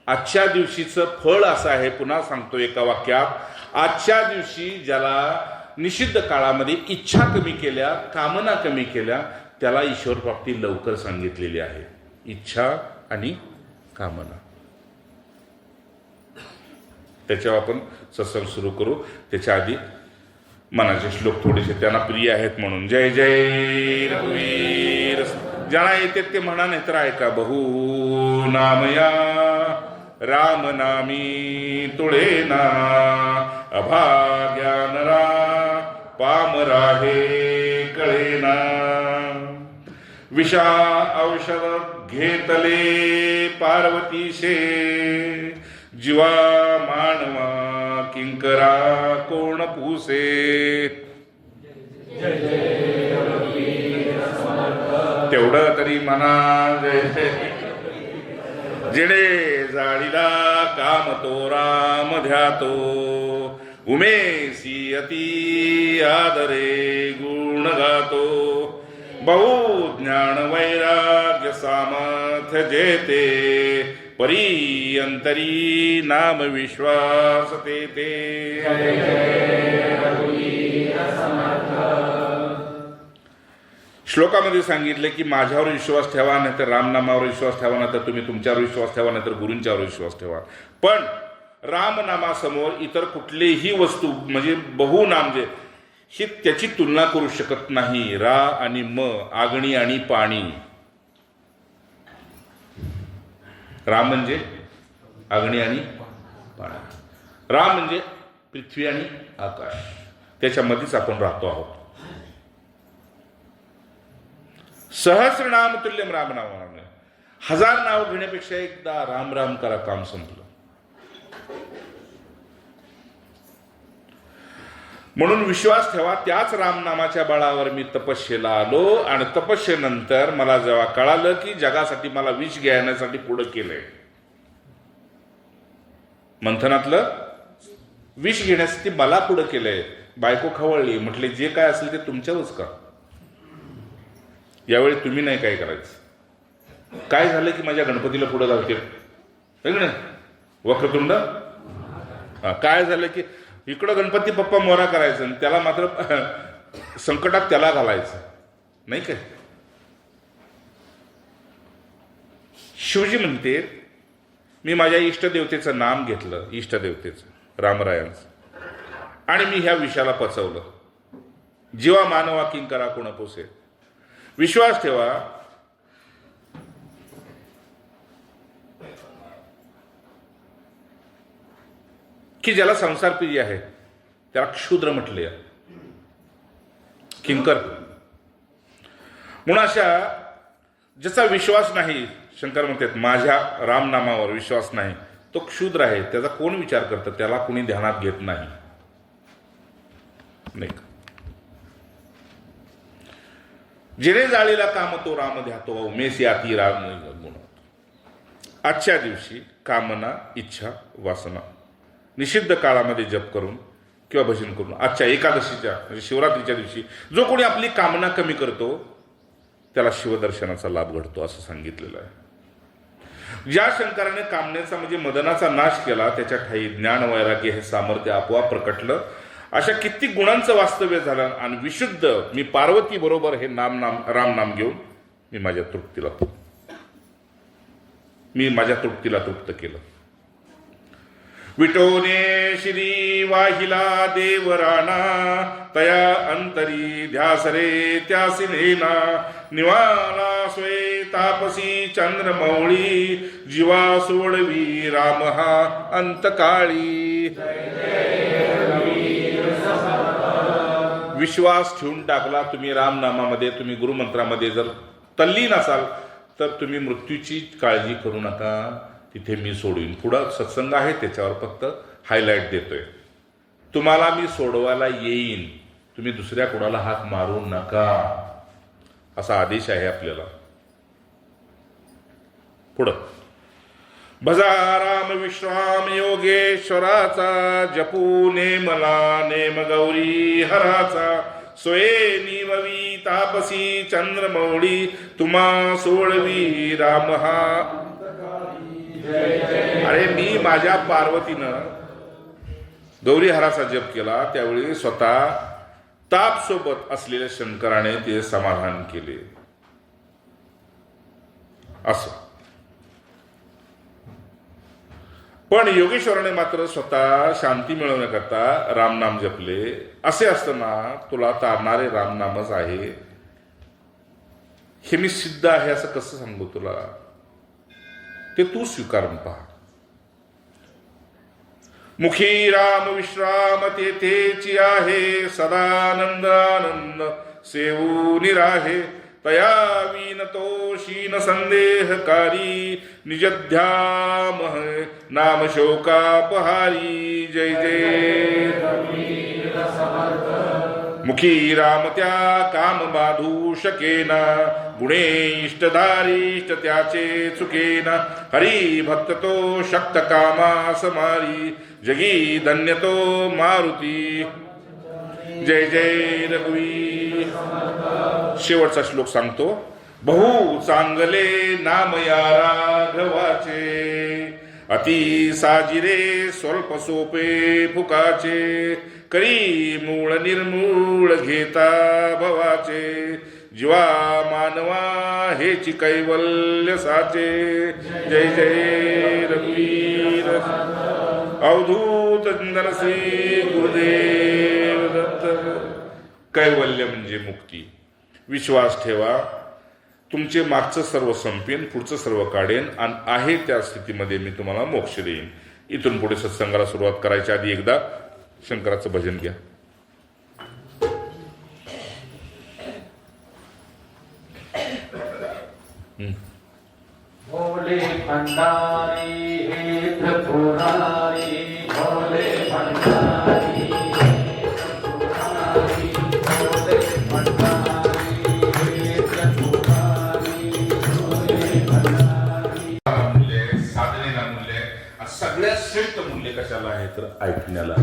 आजच्या दिवशीचं फळ असं आहे, पुन्हा सांगतो एका वाक्यात, आजच्या दिवशी ज्याला निषिद्ध काळामध्ये इच्छा कमी केल्या, कामना कमी केल्या, त्याला ईश्वर प्राप्ती लवकर सांगितलेली आहे. इच्छा आणि कामना. त्याच्यावर आपण सत्संग सुरू करू. त्याच्या आधी मनाचे श्लोक थोडेसे त्यांना प्रिय आहेत म्हणून. जय जय रघुवीर. ज्यांना येते ते म्हणा, नाही तर ऐका. बहु नामया राम नामी तुळे ना, अभाग्या नरा पामरा हे कळेना. विषा औषध घेतले पार्वतीशे, जीवा मानवा किंकरा कोण पुसे. तेवढं तरी म्हणा जय जय. जिणे जाळीला काम तो राम ध्यातो, उमेसी अति आदरे गुण गातो. बहु ज्ञान वैराग्य सामर्थ्य जेते, परी अंतरी नाम विश्वास तेते. श्लोकामध्ये सांगितले की माझ्यावर विश्वास ठेवा, नाही तर रामनामावर विश्वास ठेवा, नाही तर तुम्ही तुमच्यावर विश्वास ठेवा, नाही तर गुरूंच्यावर विश्वास ठेवा. पण रामनामासमोर इतर कुठलीही वस्तू म्हणजे बहुनाम जे ही त्याची तुलना करू शकत नाही. रा आणि म, आगणी आणि पाणी. राम म्हणजे अग्नी आणि पाणी. राम म्हणजे पृथ्वी आणि आकाश. त्याच्यामध्येच आपण राहतो आहोत. सहस्रनाम तुल्यम राम नामाने. 1000 नाव घेण्यापेक्षा एकदा राम राम करा, काम संपलं. म्हणून विश्वास ठेवा. त्याच रामनामाच्या बळावर मी तपस्येला आलो आणि तपस्येनंतर मला जेव्हा कळालं की जगासाठी मला विष घेण्यासाठी पुढं केलंय, मंथनातलं विष घेण्यासाठी मला पुढं केलंय. बायको खवळली, म्हटले जे काय असेल ते तुमच्यावरच का, यावेळी तुम्ही नाही काय करायचं. काय झालं की माझ्या गणपतीला पुढं जाते वक्रतुंड. काय झालं की इकडं गणपती पप्पा मोरा करायचं आणि त्याला मात्र संकटात त्याला घालायचं नाही काय. शिवजी म्हणते मी माझ्या इष्टदेवतेचं नाम घेतलं, इष्टदेवतेचं रामरायांचं, आणि मी ह्या विषयाला पचवलं. जीवा मानवा किंकरा कोण पोसे. विश्वास ठेवा की ज्याला संसार प्रिय आहे त्याला क्षुद्र म्हटले, किंकर. म्हणून अशा ज्याचा विश्वास नाही, शंकर म्हणतात माझ्या रामनामावर विश्वास नाही, तो क्षुद्र आहे. त्याचा कोण विचार करतं, त्याला कोणी ध्यानात घेत नाही. जिने जाळीला काम तो राम ध्यातो, उमेसी अति राम गुण. आजच्या दिवशी कामना, इच्छा, वासना निषिद्ध काळामध्ये जप करून किंवा भजन करून आजच्या एकादशीच्या म्हणजे शिवरात्रीच्या दिवशी जो कोणी आपली कामना कमी करतो त्याला शिवदर्शनाचा लाभ घडतो असं सांगितलेलं आहे. ज्या शंकराने कामनेचा म्हणजे मदनाचा नाश केला त्याच्या ठाई ज्ञान वैराग्य हे सामर्थ्य आपोआप प्रकटलं. अशा कित्येक गुणांचं वास्तव्य झालं आणि विशुद्ध मी पार्वती बरोबर हे राम नाम घेऊन मी माझ्या तृप्तीला तृप्त केलं. विटोने श्री वाहिला देवराणा, तया अंतरी ध्यासरे त्यासी नेना. निवाला स्वे तापसी चंद्रमौळी, जीवा सोडवी राम हा अंतकाळी. विश्वास ठेवून टाकला तुम्ही रामनामामध्ये, तुम्ही गुरुमंत्रामध्ये जर तल्लीन असाल तर तुम्ही मृत्यूची काळजी करू नका. तिथे मी सोडवीन. पुढं सत्संग आहे त्याच्यावर फक्त हायलाईट देतोय. तुम्हाला मी सोडवायला येईन, तुम्ही दुसऱ्या कोणाला हात मारू नका असा आदेश आहे आपल्याला. पुढं भजा राम विश्राम योगेश्वराचा, जपू नेमला नेम गौरी हराचा. सोये निववी तापसी चंद्रमौळी, तुम्हा सोडवी राम हा. अरे मी माझ्या पार्वतीनं गौरी हराचा जप केला त्यावेळी स्वतः ताप सोबत असलेल्या शंकराने ते समाधान केले. असं पण योगेश्वराने मात्र स्वतः शांती मिळवण्याकरता रामनाम जपले. असे असताना तुला तारणारे रामनामच आहे हे मी सिद्ध आहे असं कसं सांगू तुला? ते तू स्वीकारून पहा. मुखी राम विश्राम तेथेची आहे, सदानंद आनंद सेवू निराहे. तया विनतो शीन संदेहकारी, निजध्याम नाम शोकापहारी. जय जय मुखी राम त्या काम बाधू शकेना, गुणे इष्टधारिष्ट त्याचे चुकेना. हरी भक्त तो शक्त कामा समारी, जगी धन्य तो मारुती. जय जय रघुवीर. शेवटचा श्लोक सांगतो. बहु चांगले नाम या राघवाचे, अति साजिरे स्वल्प सोपे फुकाचे. करी मूळ निर्मूळ घेता भवाचे, जीवा मानवा हेची कैवल्य साचे. जय जय रघुवीर. अवधूत चंदन श्री गुरुदेव दत्त. कैवल्य म्हणजे मुक्ती. विश्वास ठेवा, तुमचे मागचं सर्व संपेन, पुढचं सर्व काढेन आणि आहे त्या स्थितीमध्ये मी तुम्हाला मोक्ष देईन. इथून पुढे सत्संगाला सुरुवात करायच्या आधी एकदा शंकराचं भजन घ्या. भोले भंडारी हे त्रिपुरारी, भोले भंडारी भोले भंडारी हे त्रिपुरारी, भोले भंडारी. मूल्य साधनेला मूल्य, सगळ्यात श्रेष्ठ मूल्य कशाला आहे तर ऐकण्याला.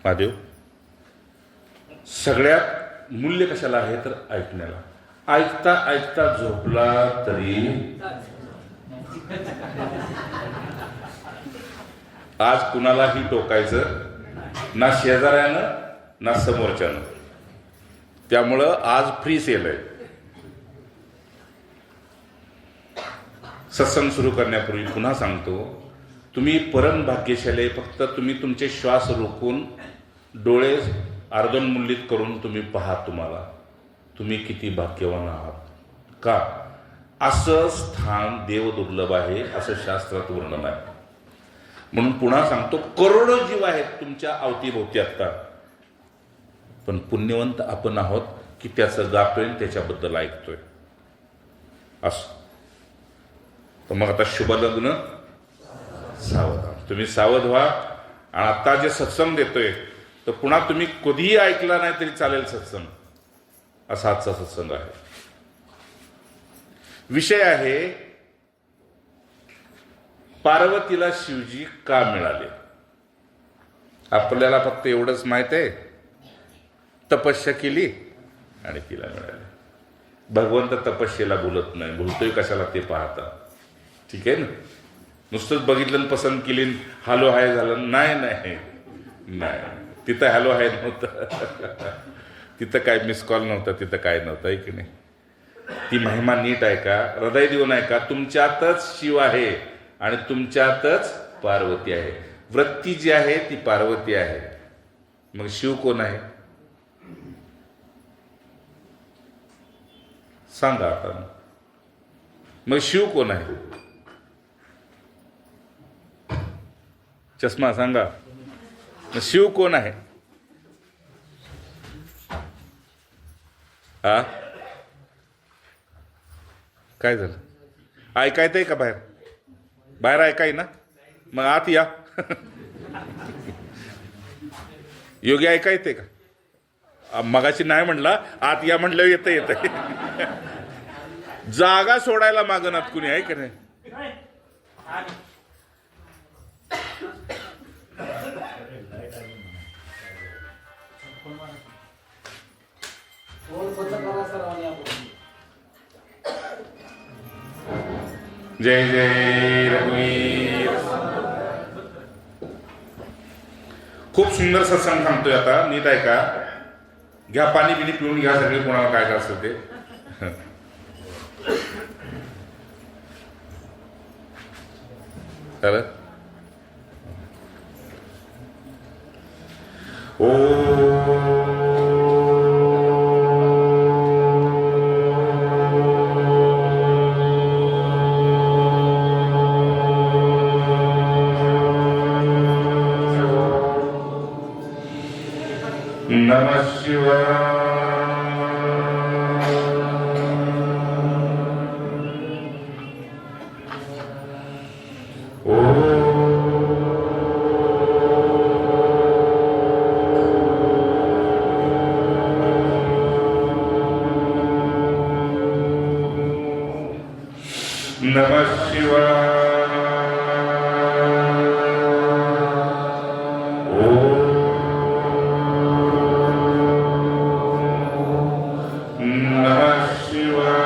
महादेव, सगळ्यात मूल्य कशाला आहे तर ऐकण्याला. ऐकता ऐकता झोपला तरी आज कुणालाही टोकायचं ना शेजाऱ्यानं ना समोरच्यानं. त्यामुळं आज फ्री सेल आहे. सत्संग सुरू करण्यापूर्वी पुन्हा सांगतो, तुम्ही परम भाग्यशाली. फक्त तुम्ही तुमचे श्वास रोखून डोळे अर्धोन्मुलित करून तुम्ही पहा, तुम्ही किती भाग्यवान आहात. का? असं स्थान देवदुर्लभ आहे असं शास्त्रात वर्णन आहे. म्हणून पुन्हा सांगतो, करोडो जीव आहेत तुमच्या अवतीभोवती आता, पण पुण्यवंत आपण आहोत की त्याचं गातोय, त्याच्याबद्दल ऐकतोय. असं तर मग आता शुभलग्न सावध. तुम्ही सावध व्हा. आणि आता जे सत्संग देतोय तर पुन्हा तुम्ही कधीही ऐकला नाही तरी चालेल सत्संग. असा आजचा सत्संग आहे. विषय आहे पार्वतीला शिवजी का मिळाले. आपल्याला फक्त एवढंच माहित आहे, तपस्या केली आणि तिला मिळाले. भगवंत तपस्येला बोलत नाही. बोलतोय कशाला ते पाहता. ठीक आहे ना. नुसतंच बघितलं पसंत केली, हॅलो हाय झालं. नाही नाही नाही, तिथं हॅलो हाय नव्हतं. तिथं काय मिस कॉल नव्हता, तिथं काय नव्हतं. आहे की नाही. ती महिमा नीट आहे का, हृदय देऊन आहे का. तुमच्यातच शिव आहे आणि तुमच्यातच पार्वती आहे. वृत्ती जी आहे ती पार्वती आहे. मग शिव कोण आहे सांगा आता. मग शिव कोण आहे? चष्मा सांगा. शिव कोण आहे? हा, काय झालं? ऐकायचंय का बाहेर? बाहेर ऐकाय ना, मग आत या. योगी ऐकायचंय का? मगाशी नाही म्हणला, आत या म्हणलं येतं. जागा सोडायला मागनात कुणी, आहे का नाही? जय जय रघुवीर. खूप सुंदर सत्संग सांगतोय आता. नीट आहे का? घ्या पाणी बिणी पिऊन घ्या सगळे, कोणाला काय असेल ते. झालं? ओ नमः शिवाय. नमः शिवाय. नमः शिवाय.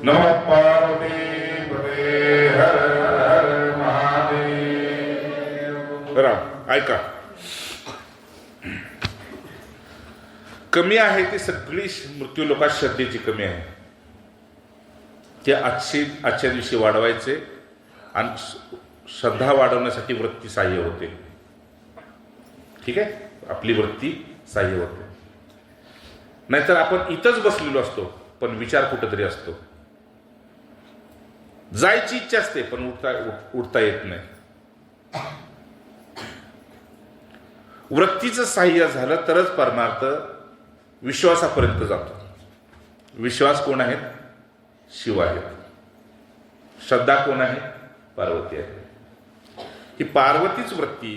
नमः पार्वतीपते हर हर महादेव. ऐका, कमी आहे ती सगळी मृत्यू लोकात श्रद्धेची कमी आहे. ते आजच्या दिवशी वाढवायचे आणि श्रद्धा वाढवण्यासाठी वृत्ती सहाय्य होते. ठीक आहे, आपली वृत्ती सहाय्य होते. नाहीतर आपण इथंच बसलेलो असतो पण विचार कुठेतरी असतो. जायची इच्छा असते पण उठता येत नाही. वृत्तीचं सहाय्य झालं तरच परमार्थ विश्वासापर्यंत जातो. विश्वास कोण आहेत? शिव आहेत. श्रद्धा कोण आहे? पार्वती आहे. ही पार्वतीच वृत्ती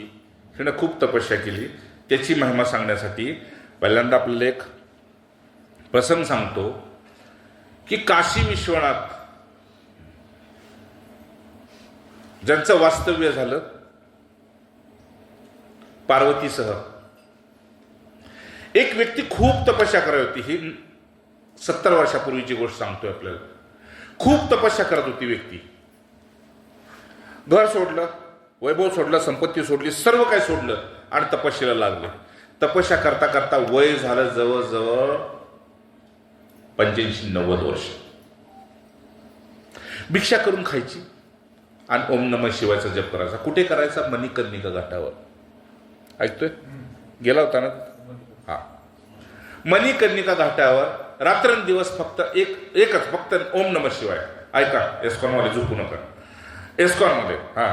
हिनं खूप तपस्या केली. त्याची महिमा सांगण्यासाठी पहिल्यांदा आपल्याला एक प्रसंग सांगतो की काशी विश्वनाथ ज्यांचं वास्तव्य झालं पार्वतीसह. एक व्यक्ती खूप तपस्या करत होती. ही 70 वर्षापूर्वीची गोष्ट सांगतोय आपल्याला. खूप तपस्या करत होती व्यक्ती. घर सोडलं, वैभव सोडलं, संपत्ती सोडली, सर्व काही सोडलं आणि तपस्येला लागले. तपस्या करता करता वय झालं जवळजवळ 85-90 वर्ष. भिक्षा करून खायची आणि ओम नमः शिवायचा जप करायचा. कुठे करायचा? मणिकर्णिका घाटावर. ऐकतोय? गेला होता ना? हा, मणिकर्णिका घाटावर रात्रंदिवस फक्त एकच फक्त ओम नमः शिवाय. ऐका, एस्कॉनवाले झोपू नका. एस्कॉनमध्ये हा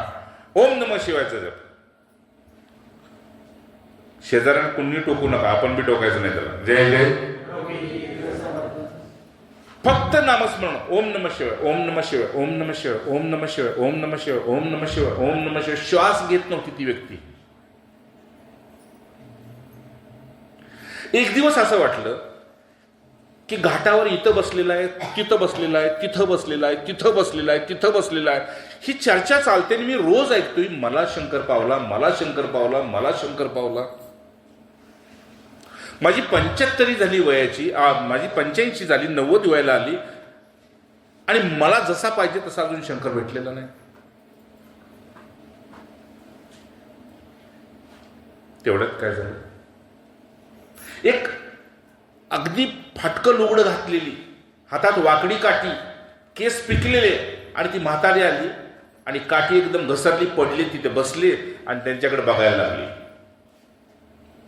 ओम नमः शिवायचा जप. शेजाऱ्यांना कुणी टोकू नका, आपण बी टोकायचं नाही त्याला. जय जय. फक्त नामस्मरण. ओम नमः शिवाय, ओम नमः शिवाय, ओम नमः शिवाय, ओम नमः शिवाय, ओम नमः शिवाय, ओम नमः शिवाय, ओम नमः शिवाय. श्वास घेत नव्हती ती व्यक्ती. एक दिवस असं वाटलं की घाटावर इथं बसलेला आहे, तिथं बसलेला आहे, तिथं बसलेला आहे, तिथं बसलेला आहे, तिथं बसलेला आहे. ही चर्चा चालते आणि मी रोज ऐकतोय, मला शंकर पावला, मला शंकर पावला, मला शंकर पावला. माझी 75 झाली वयाची, माझी 85 झाली, 90 व्हायला आली आणि मला जसा पाहिजे तसा अजून शंकर भेटलेला नाही. तेवढ्यात काय झालं? एक अगदी फाटकं लुगडं घातलेली, हातात वाकडी काठी, केस पिकलेले आणि ती म्हातारी आली आणि काठी एकदम घसरली, पडली, तिथे बसली आणि त्यांच्याकडे बघायला लागली.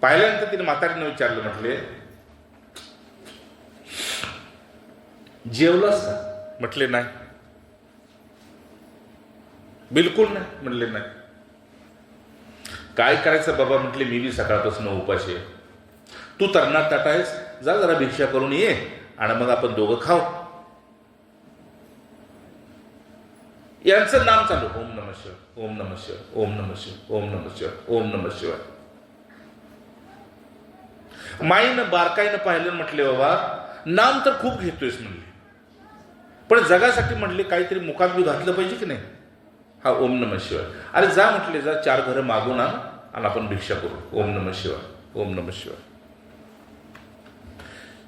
पाहिल्यानंतर तिने म्हातारीनं विचारलं, म्हटले जेवलास? म्हटले नाही. बिलकुल नाही. म्हटले नाही. काय करायचं बाबा? म्हटले मी बी सकाळपासून उपाशी आहे. तू तरणात ताट आहेस, जा जरा भिक्षा करून ये आणि मग आपण दोघं खाऊ. यांचं नाम चालू, ओम नमः शिवाय, ओम नमः शिवाय, ओम नमः शिवाय, ओम नमः शिवाय, ओम नमः शिवाय. माईनं बारकाईनं पाहिलं, म्हटले बाबा नाम तर खूप घेतोयस म्हणले, पण जगासाठी म्हटले काहीतरी मुखात बी घातलं पाहिजे की नाही. हा ओम नमः शिवाय. अरे जा म्हटले, जा 4 घरं मागून आण आणि आपण भिक्षा करू. ओम नमः शिवाय, ओम नमः शिवाय.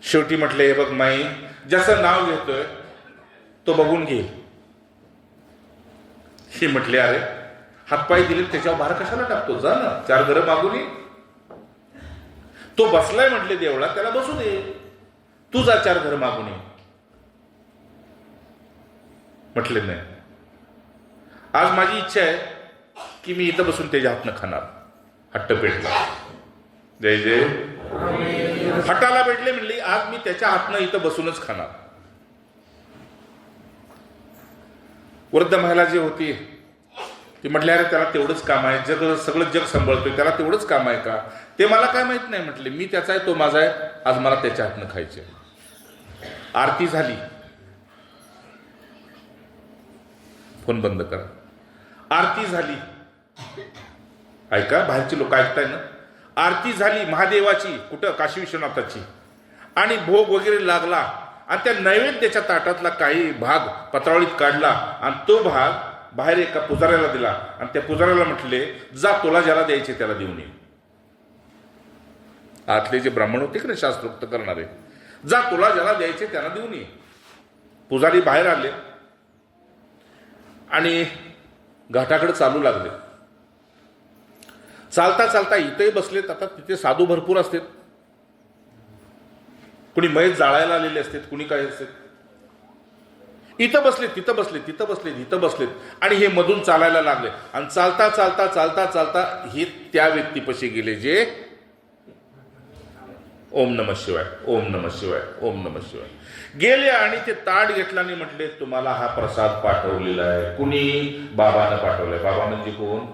शेवटी म्हटले, हे बघ माई, ज्याचं नाव घेतोय तो बघून घे. हे म्हटले, अरे हातपाय दिले त्याच्यावर भार कशाला टाकतो? जा ना, 4 घरं मागून ये. तो बसलाय म्हटले देवळा, त्याला बसू दे. तू जा 4 घरं मागून ये. म्हटले नाही. आज माझी इच्छा आहे की मी इथं बसून त्याच्या हातनं खाणार. हट्ट पेटला. जय जय. हट्टाला भेटले म्हणली आज मी त्याच्या हातनं इथं बसूनच खाणार. वृद्ध महिला जी होती ती म्हटली अरे त्याला तेवढंच काम आहे, सगळं जग सांभाळतोय, त्याला तेवढंच काम आहे का? ते मला काय माहित नाही म्हटले. मी त्याचा आहे तो माझा आहे, आज मला त्याच्या हातनं खायचे. आरती झाली. फोन बंद करा. आरती झाली. ऐका, बाहेरचे लोक ऐकताय ना. आरती झाली महादेवाची, कुठं काशी विश्वनाथाची, आणि भोग वगैरे लागला आणि त्या नैवेद्याच्या ताटातला काही भाग पत्रावळीत काढला आणि तो भाग बाहेर एका पुजाऱ्याला दिला आणि त्या पुजाऱ्याला म्हटले जा तुला ज्याला द्यायचे त्याला देऊन ये. आतले जे ब्राह्मण होते की नाही शास्त्रोक्त करणारे, जा तुला ज्याला द्यायचे त्याला देऊन ये. पुजारी बाहेर आले आणि घाटाकडे चालू लागले. चालता चालता इथेही बसलेत. आता तिथे साधू भरपूर असतात. कुणी मैस जाळायला आलेले असतात, कुणी काय असतात. इथं बसलेत, तिथं बसलेत, तिथं बसलेत, इथं बसलेत आणि हे मधून चालायला लागले. आणि चालता चालता चालता चालता हे त्या व्यक्तीपाशी गेले जे ओम नमः शिवाय, ओम नमः शिवाय, ओम नमः शिवाय गेले आणि ते ताट घेतला आणि म्हटले तुम्हाला हा प्रसाद पाठवलेला आहे. कुणी? बाबानं पाठवलाय. बाबा म्हणजे कोण?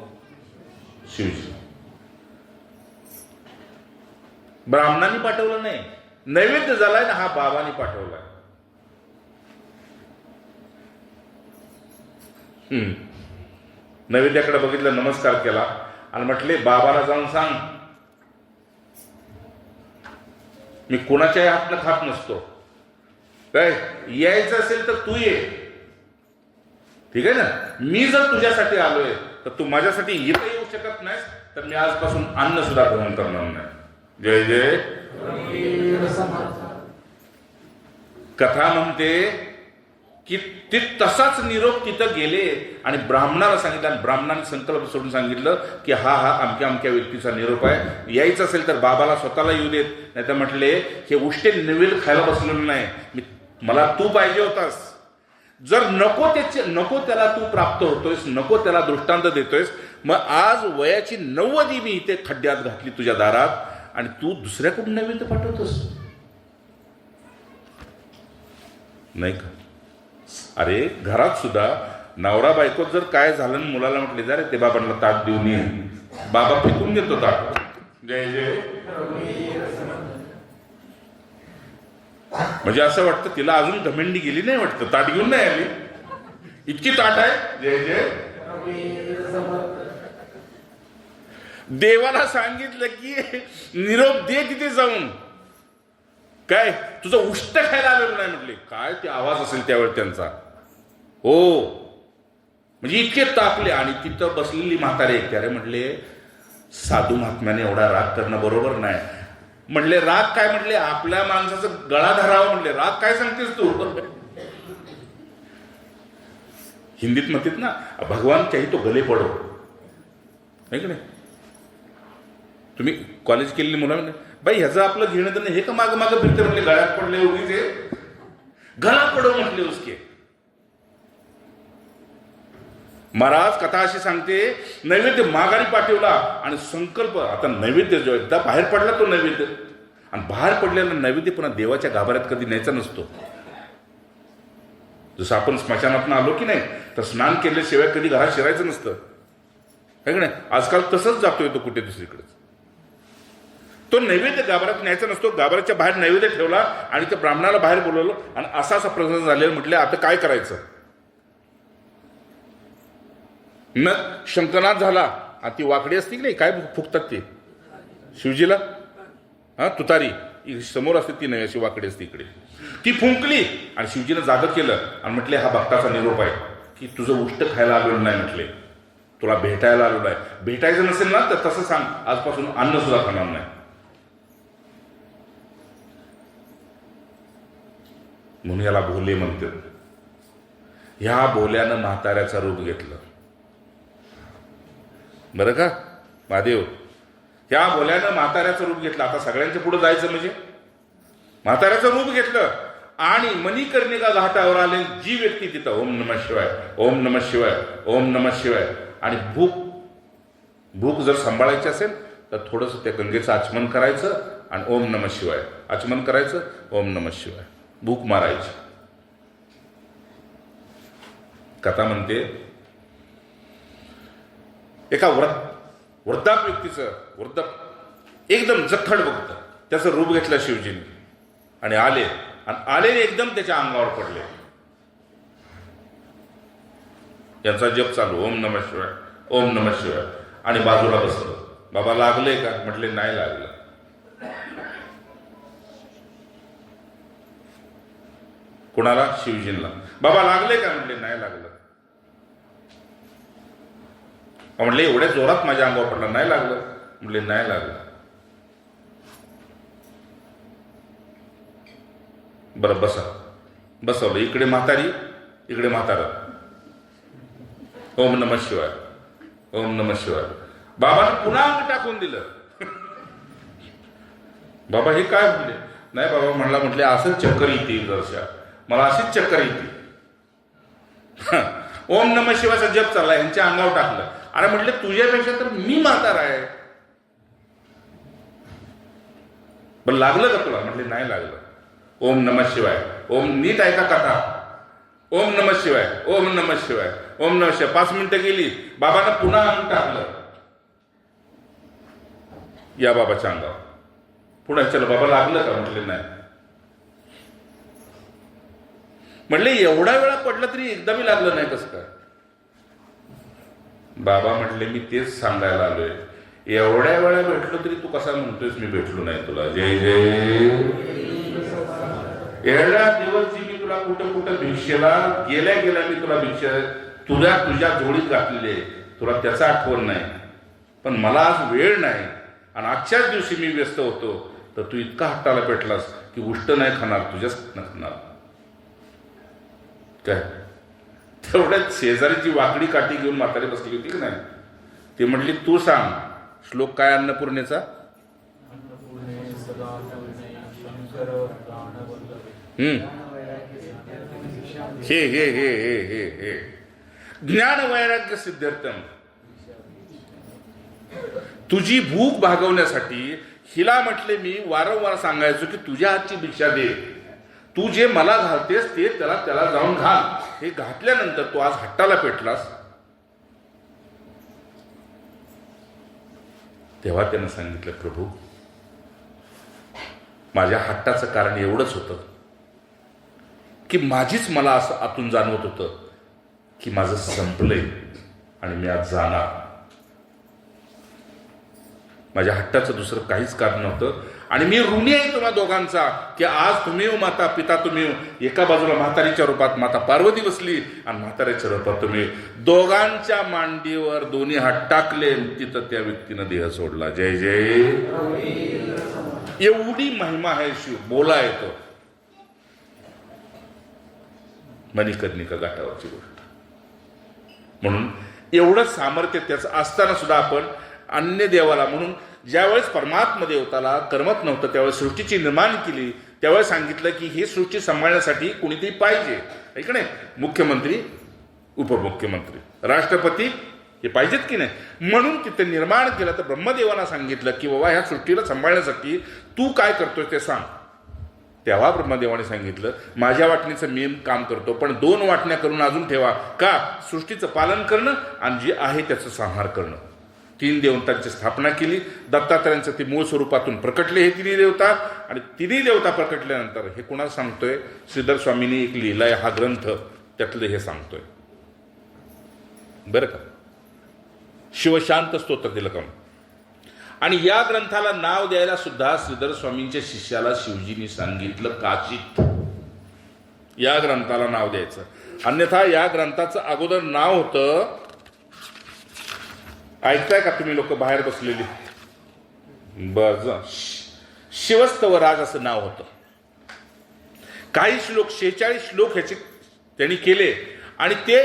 शिवजी. ब्राह्मणांनी पाठवलं नाही, नैवेद्य झालाय ना हा बाबांनी पाठवलाय. नैवेद्याकडे बघितलं, नमस्कार केला आणि म्हटले बाबाला जाऊन सांग मी कोणाच्याही हातनं खात नसतो. काय यायचं असेल तर तू ये, ठीक आहे ना. मी जर तुझ्यासाठी आलोय तर तू माझ्यासाठी इथं येऊ शकत नाहीस, तर मी आजपासून अन्न सुद्धा ग्रहण करणार नाही. जय जय. कथा म्हणते की ते तसाच निरोप तिथं गेले आणि ब्राह्मणाला सांगितलं आणि ब्राह्मणाने संकल्प सोडून सांगितलं की हा अमक्या अमक्या व्यक्तीचा निरोप आहे, यायचं असेल तर बाबाला स्वतःला येऊ देत, नाही तर म्हटले हे उष्टे नैवेद्य खायला बसलेलो नाही, मला तू पाहिजे होतास. जर नको त्याला तू प्राप्त होतोयस, नको त्याला दृष्टांत देतोयस, मग आज वयाची 90 मी इथे खड्ड्यात घातली तुझ्या दारात आणि तू दुसऱ्याकडून नैवेद्य पाठवतोस नाही का? अरे घरात सुद्धा नवरा बायकोत जर काय झालं मुलाला म्हटले जा रे ते बाबांना ताट देऊन ये, बाबा फेकून देतो ताट. जय जय. म्हणजे असं वाटतं तिला अजून घमेंडी गेली नाही वाटतं, ताट घेऊन नाही आली, इतकी ताट आहे. जय जय. देवाला सांगितलं की निरोप दे तिथे जाऊन, काय तुझं उष्ट खायला आलेलं नाही म्हटले. काय ते आवाज असेल त्यावेळी त्यांचा, हो म्हणजे इतके तापले. आणि तिथं बसलेली म्हातारे एकट्यारे म्हटले साधू महात्म्याने एवढा राग करणं बरोबर नाही. म्हटले राग काय? म्हटले आपल्या माणसाचं गळा धरावं. म्हटले राग काय सांगतेस तू? हिंदीत म्हणतात ना भगवान चाही तो गले पडो, नाही की नाही. तुम्ही कॉलेज केलेली मुलं म्हणजे बाई ह्याचं आपलं घेणं तर हे का मागं मागं फिरते म्हटले, गळ्यात पडले उगीच गळा पडो म्हटले उसके. महाराज कथा अशी सांगते नैवेद्य माघारी पाठवला आणि संकल्प आता नैवेद्य जो एकदा बाहेर पडला तो नैवेद्य, आणि बाहेर पडलेला नैवेद्य पुन्हा देवाच्या गाभाऱ्यात कधी न्यायचा नसतो. जसं आपण स्मशानातून आलो की नाही तर स्नान केल्याशिवाय कधी घरात शिरायचं नसतं, है की नाही. आजकाल तसंच जातोय तो कुठे दुसरीकडे. तो नैवेद्य गाभाऱ्यात न्यायचा नसतो. गाभाऱ्याच्या बाहेर नैवेद्य ठेवला आणि त्या ब्राह्मणाला बाहेर बोलवलं आणि असा प्रसंग झालेला. म्हटले आता काय करायचं. मग शंकनाथ झाला आणि ती वाकडी असते की नाही काय फुकतात ते शिवजीला, हा तुतारी समोर असते ती नाही अशी वाकडी असते इकडे, ती फुंकली आणि शिवजीनं जागं केलं आणि म्हटले हा भक्ताचा निरोप आहे की तुझं उष्ट खायला आलेलो नाही, म्हटले तुला भेटायला आलेलो आहे. भेटायचं नसेल ना तर तसं सांग आजपासून अन्न सुद्धा खाणार नाही. म्हणून याला भोले म्हणतात. ह्या भोल्यानं म्हाताऱ्याचं रूप घेतलं बरं का महादेव. ह्या भोल्यानं म्हाताऱ्याचं रूप घेतलं. आता सगळ्यांच्या पुढे जायचं म्हणजे म्हाताऱ्याचं रूप घेतलं आणि मणिकर्णिका घाटावर आले जी व्यक्ती तिथं ओम नमः शिवाय, ओम नमः शिवाय, ओम नमः शिवाय, आणि भूक जर सांभाळायची असेल तर थोडंसं त्या गंगेचं आचमन करायचं आणि ओम नमः शिवाय आचमन करायचं, ओम नमः शिवाय, भूक मारायची. कथा म्हणते एका वृद्धाप व्यक्तीचं एकदम जखड बघतं, त्याचं रूप घेतलं शिवजीने आणि आले एकदम त्याच्या अंगावर पडले. यांचा जप चालू, ओम नमः शिवाय, ओम नमः शिवाय, आणि बाजूला बसलं. बाबा लागले का? म्हटले नाही लागलं. कुणाला? शिवजींना. बाबा लागले का? म्हटले नाही लागलं. म्हटले एवढ्या जोरात माझ्या अंगावर पडलं, नाही लागलं. म्हटले नाही लागलं. बरं बसवलं. इकडे म्हातारी, इकडे म्हातारा. ओम नमः शिवाय, ओम नमः शिवाय. बाबाने पुन्हा अंग टाकून दिलं. बाबा हे काय म्हटले? नाही बाबा म्हटले असंच चक्कर येते जरशा, मला अशीच चक्कर येते. ओम नमः शिवायचा जप चालला, यांच्या अंगावर टाकलं. अरे म्हटले तुझ्यापेक्षा तर मी म्हातारा आहे. पण लागलं का तुला? म्हटले नाही लागलं. ओम नमः शिवाय, ओम नीट ऐका कथा. ओम नमः शिवाय, ओम नमः शिवाय, ओम नमः शिवाय. 5 मिनिटं गेली, बाबांना पुन्हा अंग टाकलं या बाबाच्या अंगावर. पुन्हा चला बाबा लागलं का? म्हटले नाही. म्हटले एवढा वेळा पडलं तरी एकदा मी लागलं नाही कसं काय? बाबा म्हटले मी तेच सांगायला आलोय, एवढ्या वेळा भेटलो तरी तू कसा म्हणतोयस मी भेटलो नाही तुला? जय जय. एवढ्या दिवस जी मी तुला कुठं भिक्षेला गेल्या मी तुला भिक्षा तुझ्या जोडीत घातलेली, तुला त्याचा आठवण नाही. पण मला आज वेळ नाही आणि आजच्याच दिवशी मी व्यस्त होतो, तर तू इतका हट्टाला पेटलास की उष्ट नाही खाणार, तुझ्याच खाणार. काय तेवढ्यात शेजारीची वाकडी काठी घेऊन म्हातारी बसली होती की नाही, ती म्हटली तू सांग श्लोक काय अन्नपूर्णेचा? हे हे हे हे हे हे ज्ञान वैराग्य सिद्ध्यर्थम. तुझी भूक भागवण्यासाठी हिला म्हटले मी वारंवार सांगायचो की तुझ्या हातची भिक्षा दे, तू जे मला घालतेस ते त्याला जाऊन घाल. हे घातल्यानंतर तू आज हट्टाला पेटलास. तेव्हा त्यानं सांगितलं प्रभू माझ्या हट्टाचं कारण एवढंच होतं की माझीच मला असं आतून जाणवत होतं की माझं संपलंय आणि मी आज जाणार. माझ्या हट्टाचं दुसरं काहीच कारण नव्हतं. आणि मी ऋणी आहे तुम्हा दोघांचा की आज तुम्ही माता पिता तुम्ही, एका बाजूला म्हातारीच्या रूपात माता पार्वती बसली आणि म्हातारीच्या रूपात तुम्ही, दोघांच्या मांडीवर दोन्ही हात टाकले, तिथं त्या व्यक्तीनं देह सोडला. जय जय. एवढी महिमा आहे शिव, बोला येतो. मणिकर्णिका घाटावरची गोष्ट. म्हणून एवढं सामर्थ्य त्याचं असताना सुद्धा आपण अन्य देवाला, म्हणून ज्यावेळेस परमात्मा देवताला करमत नव्हतं त्यावेळेस सृष्टीची निर्माण केली, त्यावेळेस सांगितलं की ही सृष्टी सांभाळण्यासाठी कोणीतरी पाहिजे. ऐक नाही, मुख्यमंत्री, उपमुख्यमंत्री, राष्ट्रपती हे पाहिजेत की नाही. म्हणून तिथे निर्माण केलं. तर ब्रह्मदेवाला सांगितलं की बाबा ह्या सृष्टीला सांभाळण्यासाठी तू काय करतोय ते सांग. तेव्हा ब्रह्मदेवाने सांगितलं माझ्या वाटणीचं मी काम करतो, पण 2 वाटण्या करून अजून ठेवा. का? सृष्टीचं पालन करणं आणि जे आहे त्याचं संहार करणं. 3 देवतांची स्थापना केली. दत्तात्रयांचं ते मूळ स्वरूपातून प्रकटले हे 3 देवता. आणि 3 देवता प्रकटल्यानंतर हे कुणाला सांगतोय? श्रीधर स्वामींनी एक लिहिलाय हा ग्रंथ, त्यातलं हे सांगतोय बरं का. शिवशांत स्तोत्र तिलकम. आणि या ग्रंथाला नाव द्यायला सुद्धा श्रीधर स्वामींच्या शिष्याला शिवजींनी सांगितलं काशीत या ग्रंथाला नाव द्यायचं. अन्यथा या ग्रंथाचं अगोदर नाव होतं, ऐकताय का तुम्ही लोक बाहेर बसलेली? शिवस्तव राज असं नाव होतं. काही श्लोक 46 श्लोक ह्याचे त्यांनी केले आणि ते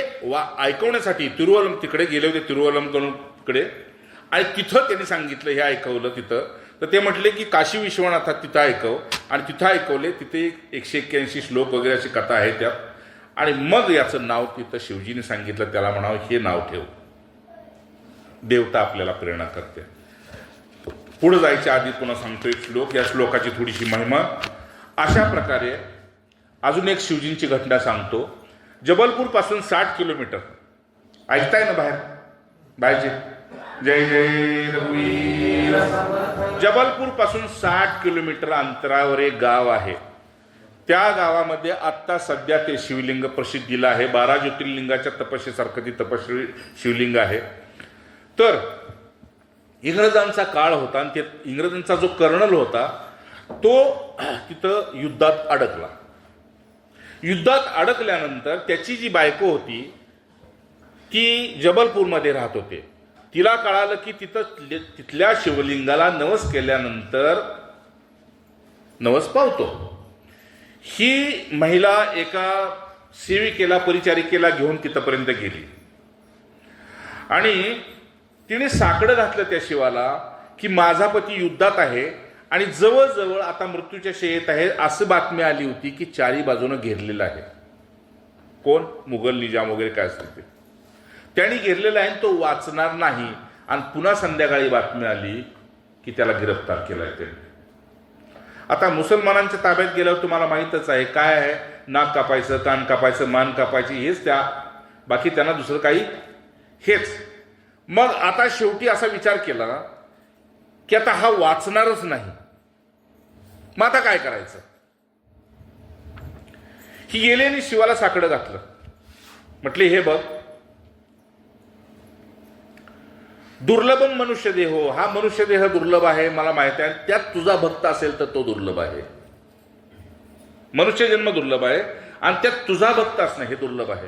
ऐकवण्यासाठी तिरुवलम तिकडे गेले होते, तिरुवलमकडे, आणि तिथं त्यांनी सांगितलं हे ऐकवलं तिथं. तर ते म्हटले की काशी विश्वनाथात तिथं ऐकव, आणि तिथं ऐकवले. तिथे 181 श्लोक वगैरे अशी कथा आहे त्यात. आणि मग याचं नाव तिथं शिवजीने सांगितलं, त्याला म्हणावं हे नाव ठेव. देवता आपल्याला प्रेरणा करते. पुढे जायच्या आधी पुन्हा सांगतो एक श्लोक, या श्लोकाची थोडीशी महिमा. अशा प्रकारे अजून एक शिवजींची घटना सांगतो. जबलपूर पासून 60 किलोमीटर, ऐकताय ना बाहेरचे? जय जय रघुवीर. जबलपूर पासून 60 किलोमीटर अंतरावर एक गाव आहे. त्या गावामध्ये आत्ता सध्या ते शिवलिंग प्रसिद्धीला आहे. 12 ज्योतिर्लिंगाच्या तपस्येसारखं ती तपस्वी शिवलिंग आहे. तर इंग्रजांचा काळ होता, आणि ते इंग्रजांचा जो कर्नल होता तो तिथं युद्धात अडकला. युद्धात अडकल्यानंतर त्याची जी बायको होती ती जबलपूरमध्ये राहत होते. तिला कळालं की तिथल्या शिवलिंगाला नवस केल्यानंतर नवस पावतो. ही महिला एका सेविकेला, परिचारिकेला घेऊन तिथपर्यंत गेली, आणि तिने साकडं घातलं त्या शिवाला की माझा पती युद्धात आहे आणि जवळजवळ आता मृत्यूच्या शय्येत आहे. असं बातमी आली होती की चारी बाजूनं घेरलेलं आहे. कोण? मुघल निजाम वगैरे काय असते ते. त्यांनी घेरलेला आहे, तो वाचणार नाही. आणि पुन्हा संध्याकाळी बातमी आली की त्याला गिरफ्तार केलाय त्यांनी. आता मुसलमानांच्या ताब्यात गेल्यावर तुम्हाला माहीतच आहे काय आहे. नाक कापायचं, कान कापायचं, मान कापायची, हेच त्या, बाकी त्यांना दुसरं काही हेच. मग आता शेवटी असा विचार केला की आता हा वाचणारच नाही, मग आता काय करायचं. ही गेली आणि शिवाला साकडं घातलं. म्हटले हे बघ, दुर्लभम मनुष्य देहो, हा मनुष्य देह दुर्लभ आहे मला माहिती आहे. त्यात तुझा भक्त असेल तर तो दुर्लभ आहे. मनुष्य जन्म दुर्लभ आहे आणि त्यात तुझा भक्त असणं हे दुर्लभ आहे.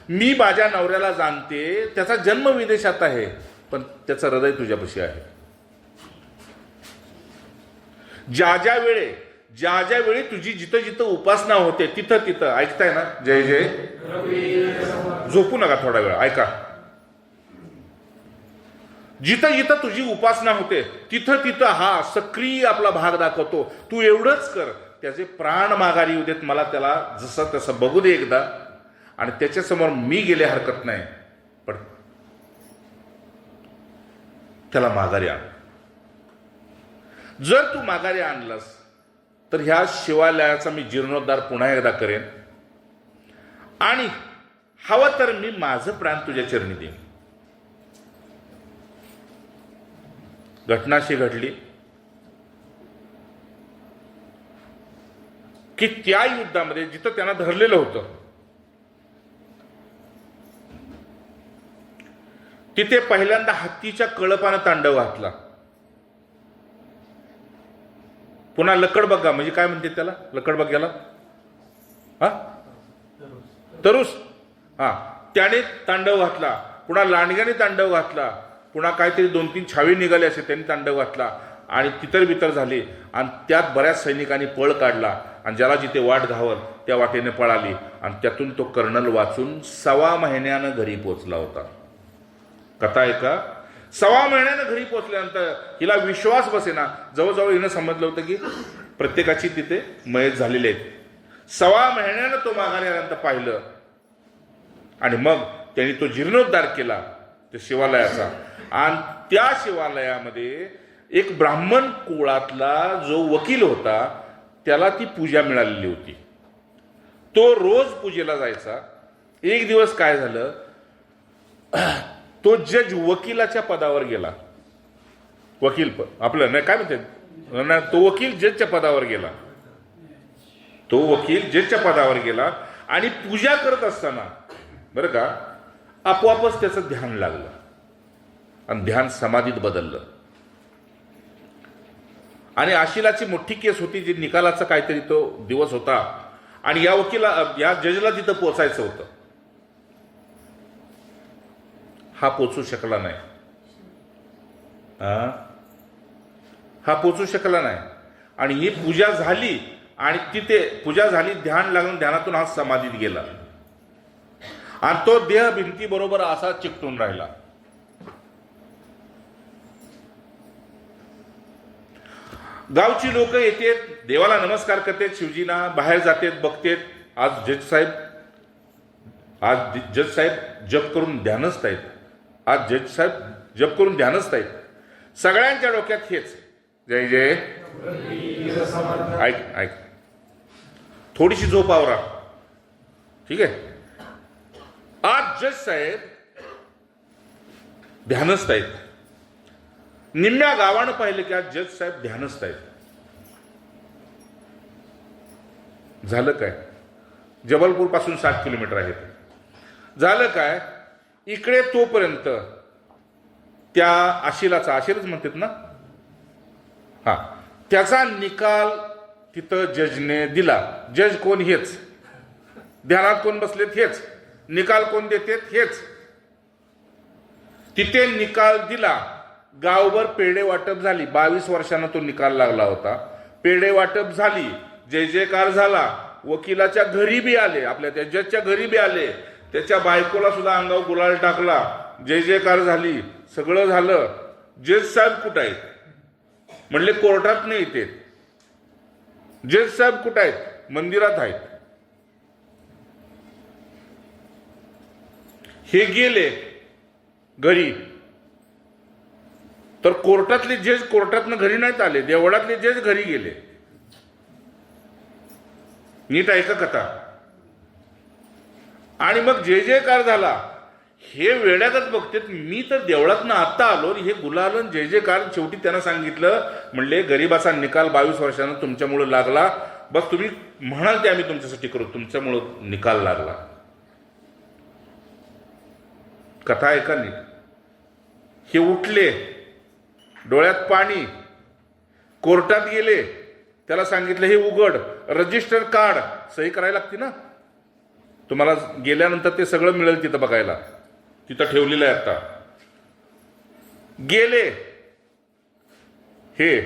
मी माझ्या नवऱ्याला जाणते, त्याचा जन्म विदेशात आहे, पण त्याचं हृदय तुझ्यापाशी आहे. ज्या ज्या वेळी तुझी जिथं जिथं उपासना होते तिथं तिथं, ऐकताय ना? जय जय. झोपू नका, थोडा वेळ ऐका. जिथं जिथं तुझी उपासना होते तिथं तिथं हा सक्रिय आपला भाग दाखवतो. तू एवढंच कर, त्याचे प्राण माघारी येऊ देत, मला त्याला जसं तसं बघू दे एकदा, आणि त्याच्यासमोर मी गेले हरकत नाही, पण त्याला माघारी आण. जर तू माघारी आणलास तर ह्या शिवालयाचा मी जीर्णोद्धार पुन्हा एकदा करेन, आणि हवं तर मी माझं प्राण तुझ्या चरणी देईन. घटनाशी घडली की त्या युद्धामध्ये जिथं त्यांना धरलेलं होतं तिथे पहिल्यांदा हत्तीच्या कळपानं तांडव घातला. पुन्हा लकडबग्गा, म्हणजे काय म्हणते त्याला, लकडबग्ग्याला हा तरुस, हा, त्याने तांडव घातला. पुन्हा लांडग्याने तांडव घातला. पुन्हा काहीतरी 2-3 छावे निघाले असे, त्यांनी तांडव घातला, आणि तितर बितर झाले. आणि त्यात बऱ्याच सैनिकांनी पळ काढला, आणि ज्याला जिथे वाट घावल त्या वाटेने पळाली, आणि त्यातून तो कर्नल वाचून 1.25 महिन्यानं घरी पोचला होता. कथा आहे का? 1.25 महिन्यानं घरी पोचल्यानंतर हिला विश्वास बसेना. जवळजवळ हिनं समजलं होतं की प्रत्येकाची तिथे मयत झालेली आहेत. 1.25 महिन्यानं तो माघारी आल्यानंतर पाहिलं, आणि मग त्यांनी तो जीर्णोद्धार केला त्या शिवालयाचा. आणि त्या शिवालयामध्ये एक ब्राह्मण कुळातला जो वकील होता त्याला ती पूजा मिळालेली होती. तो रोज पूजेला जायचा. एक दिवस काय झालं, तो जज वकिलाच्या पदावर गेला. वकील आपलं नाही काय म्हणते, तो वकील जजच्या पदावर गेला. तो वकील जजच्या पदावर गेला, आणि पूजा करत असताना बरं का आपोआपच त्याचं ध्यान लागलं, आणि ध्यान समाधीत बदललं. आणि आशिलाची मोठी केस होती, जी निकालाचा काहीतरी तो दिवस होता, आणि या जजला तिथं पोचायचं होतं. हा पोचू शकला नाही. हा पोचू शकला नाही. आणि ही पूजा झाली, आणि तिथे पूजा झाली, ध्यान लागून ध्यानातून हा समाधीत गेला, आणि तो देह भिंतीबरोबर असा चिकटून राहिला. गावची लोक येतात, देवाला नमस्कार करतात, शिवजीना बाहेर जातात, बघतात. आज जज साहेब जप करून ध्यानस्थ आहेत. आज जज साहेब जप करून ध्यानस्थ आहेत. सगळ्यांच्या डोक्यात हेच जय जय. ऐक थोडीशी झोप आवरा, ठीक आहे. आज जज साहेब ध्यानस्थ आहेत. निम्म्या गावानं पाहिलं की आज जज साहेब ध्यानस्थ आहेत. झालं काय? जबलपूर पासून 7 किलोमीटर आहेत. झालं काय? इकडे तोपर्यंत त्या आशिलाच म्हणतात ना, हा, त्याचा निकाल तिथं जजने दिला. जज कोण? हेच. ध्यानात कोण बसलेत? हेच. निकाल कोण देतात? हेच. तिथे निकाल दिला. गावभर पेढे वाटप झाली. 22 वर्षांना तो निकाल लागला होता. पेढे वाटप झाली, जय जयकार झाला. वकिलाच्या घरी बी आले, आपल्या त्या जजच्या घरी बी आले. त्याच्या बायकोला सुद्धा अंगावर गुलाल टाकला, जय जयकार झाली, सगळं झालं. जज साहेब कुठं आहेत? म्हणले कोर्टात नाही येते. जज साहेब कुठं आहेत? मंदिरात आहेत. हे गेले घरी, तर कोर्टातले जज कोर्टातनं घरी नाहीत आले, देवळातले जज घरी गेले. नीट ऐका कथा. आणि मग जय जयकार झाला. हे वेड्यातच बघते, मी तर देवळातनं आत्ता आलो, हे गुलालन जय जयकार. शेवटी त्यांना सांगितलं, म्हणले गरीबाचा निकाल 22 वर्षानं तुमच्यामुळे लागला. बस तुम्ही म्हणाल ते आम्ही तुमच्यासाठी करू, तुमच्यामुळं निकाल लागला. कथा ऐका नीट. हे उठले, डोळ्यात पाणी, कोर्टात गेले. त्याला सांगितलं हे उघड, रजिस्टर काढ, सही करायला लागते ना. तुम्हाला गेल्यानंतर ते सगळं मिळेल तिथं बघायला, तिथं ठेवलेलं आहे आता. गेले हे,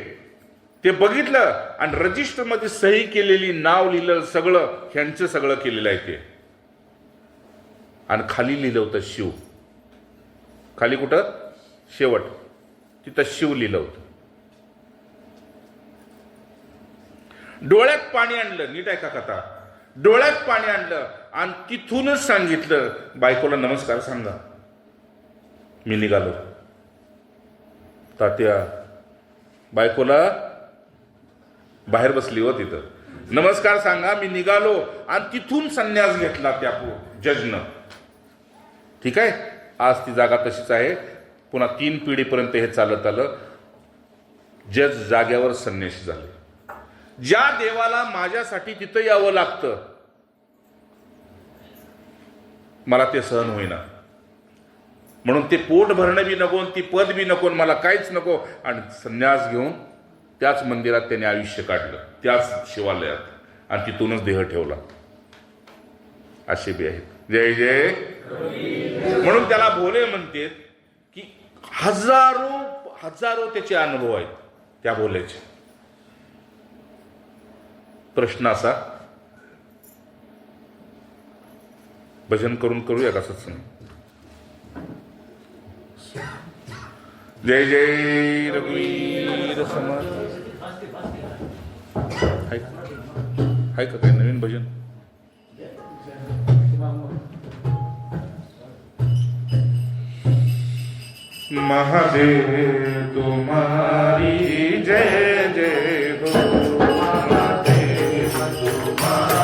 ते बघितलं आणि रजिस्टर मध्ये सही केलेली, नाव लिहिलं, सगळं ह्यांचं सगळं केलेलं आहे ते. आणि खाली लिहिलं होतं शिव. खाली कुठं? शेवट तिथं शिव लिहिलं होतं. डोळ्यात पाणी आणलं. नीट ऐका कथा. डोळ्यात पाणी आणलं आणि तिथूनच सांगितलं, बायकोला नमस्कार सांगा, मी निघालो. तात्या बायकोला बाहेर बसली हो तिथं, नमस्कार सांगा, मी निघालो. आणि तिथून संन्यास घेतला त्या जजनं. ठीक आहे. आज ती जागा तशीच आहे. पुन्हा 3 पिढीपर्यंत हे चालत आलं. जज जाग्यावर संन्यासी झाले. ज्या देवाला माझ्यासाठी तिथं यावं लागतं, मला ते सहन होईना. म्हणून ते पोट भरणं बी नको, ती पद बी नको, मला काहीच नको. आणि संन्यास घेऊन त्याच मंदिरात त्याने आयुष्य काढलं, त्याच शिवालयात, आणि तिथूनच देह ठेवला. असे बी आहेत. जय जय. म्हणून त्याला भोले म्हणते की हजारो त्याचे अनुभव आहेत त्या भोल्याचे. प्रश्न असा, भजन करून करूया का सत्संग? जय जय रघुवीर समर्थ. हाय का काही नवीन भजन? महादेव तुम्हारी जय जय हो, महादेव तुम्हारी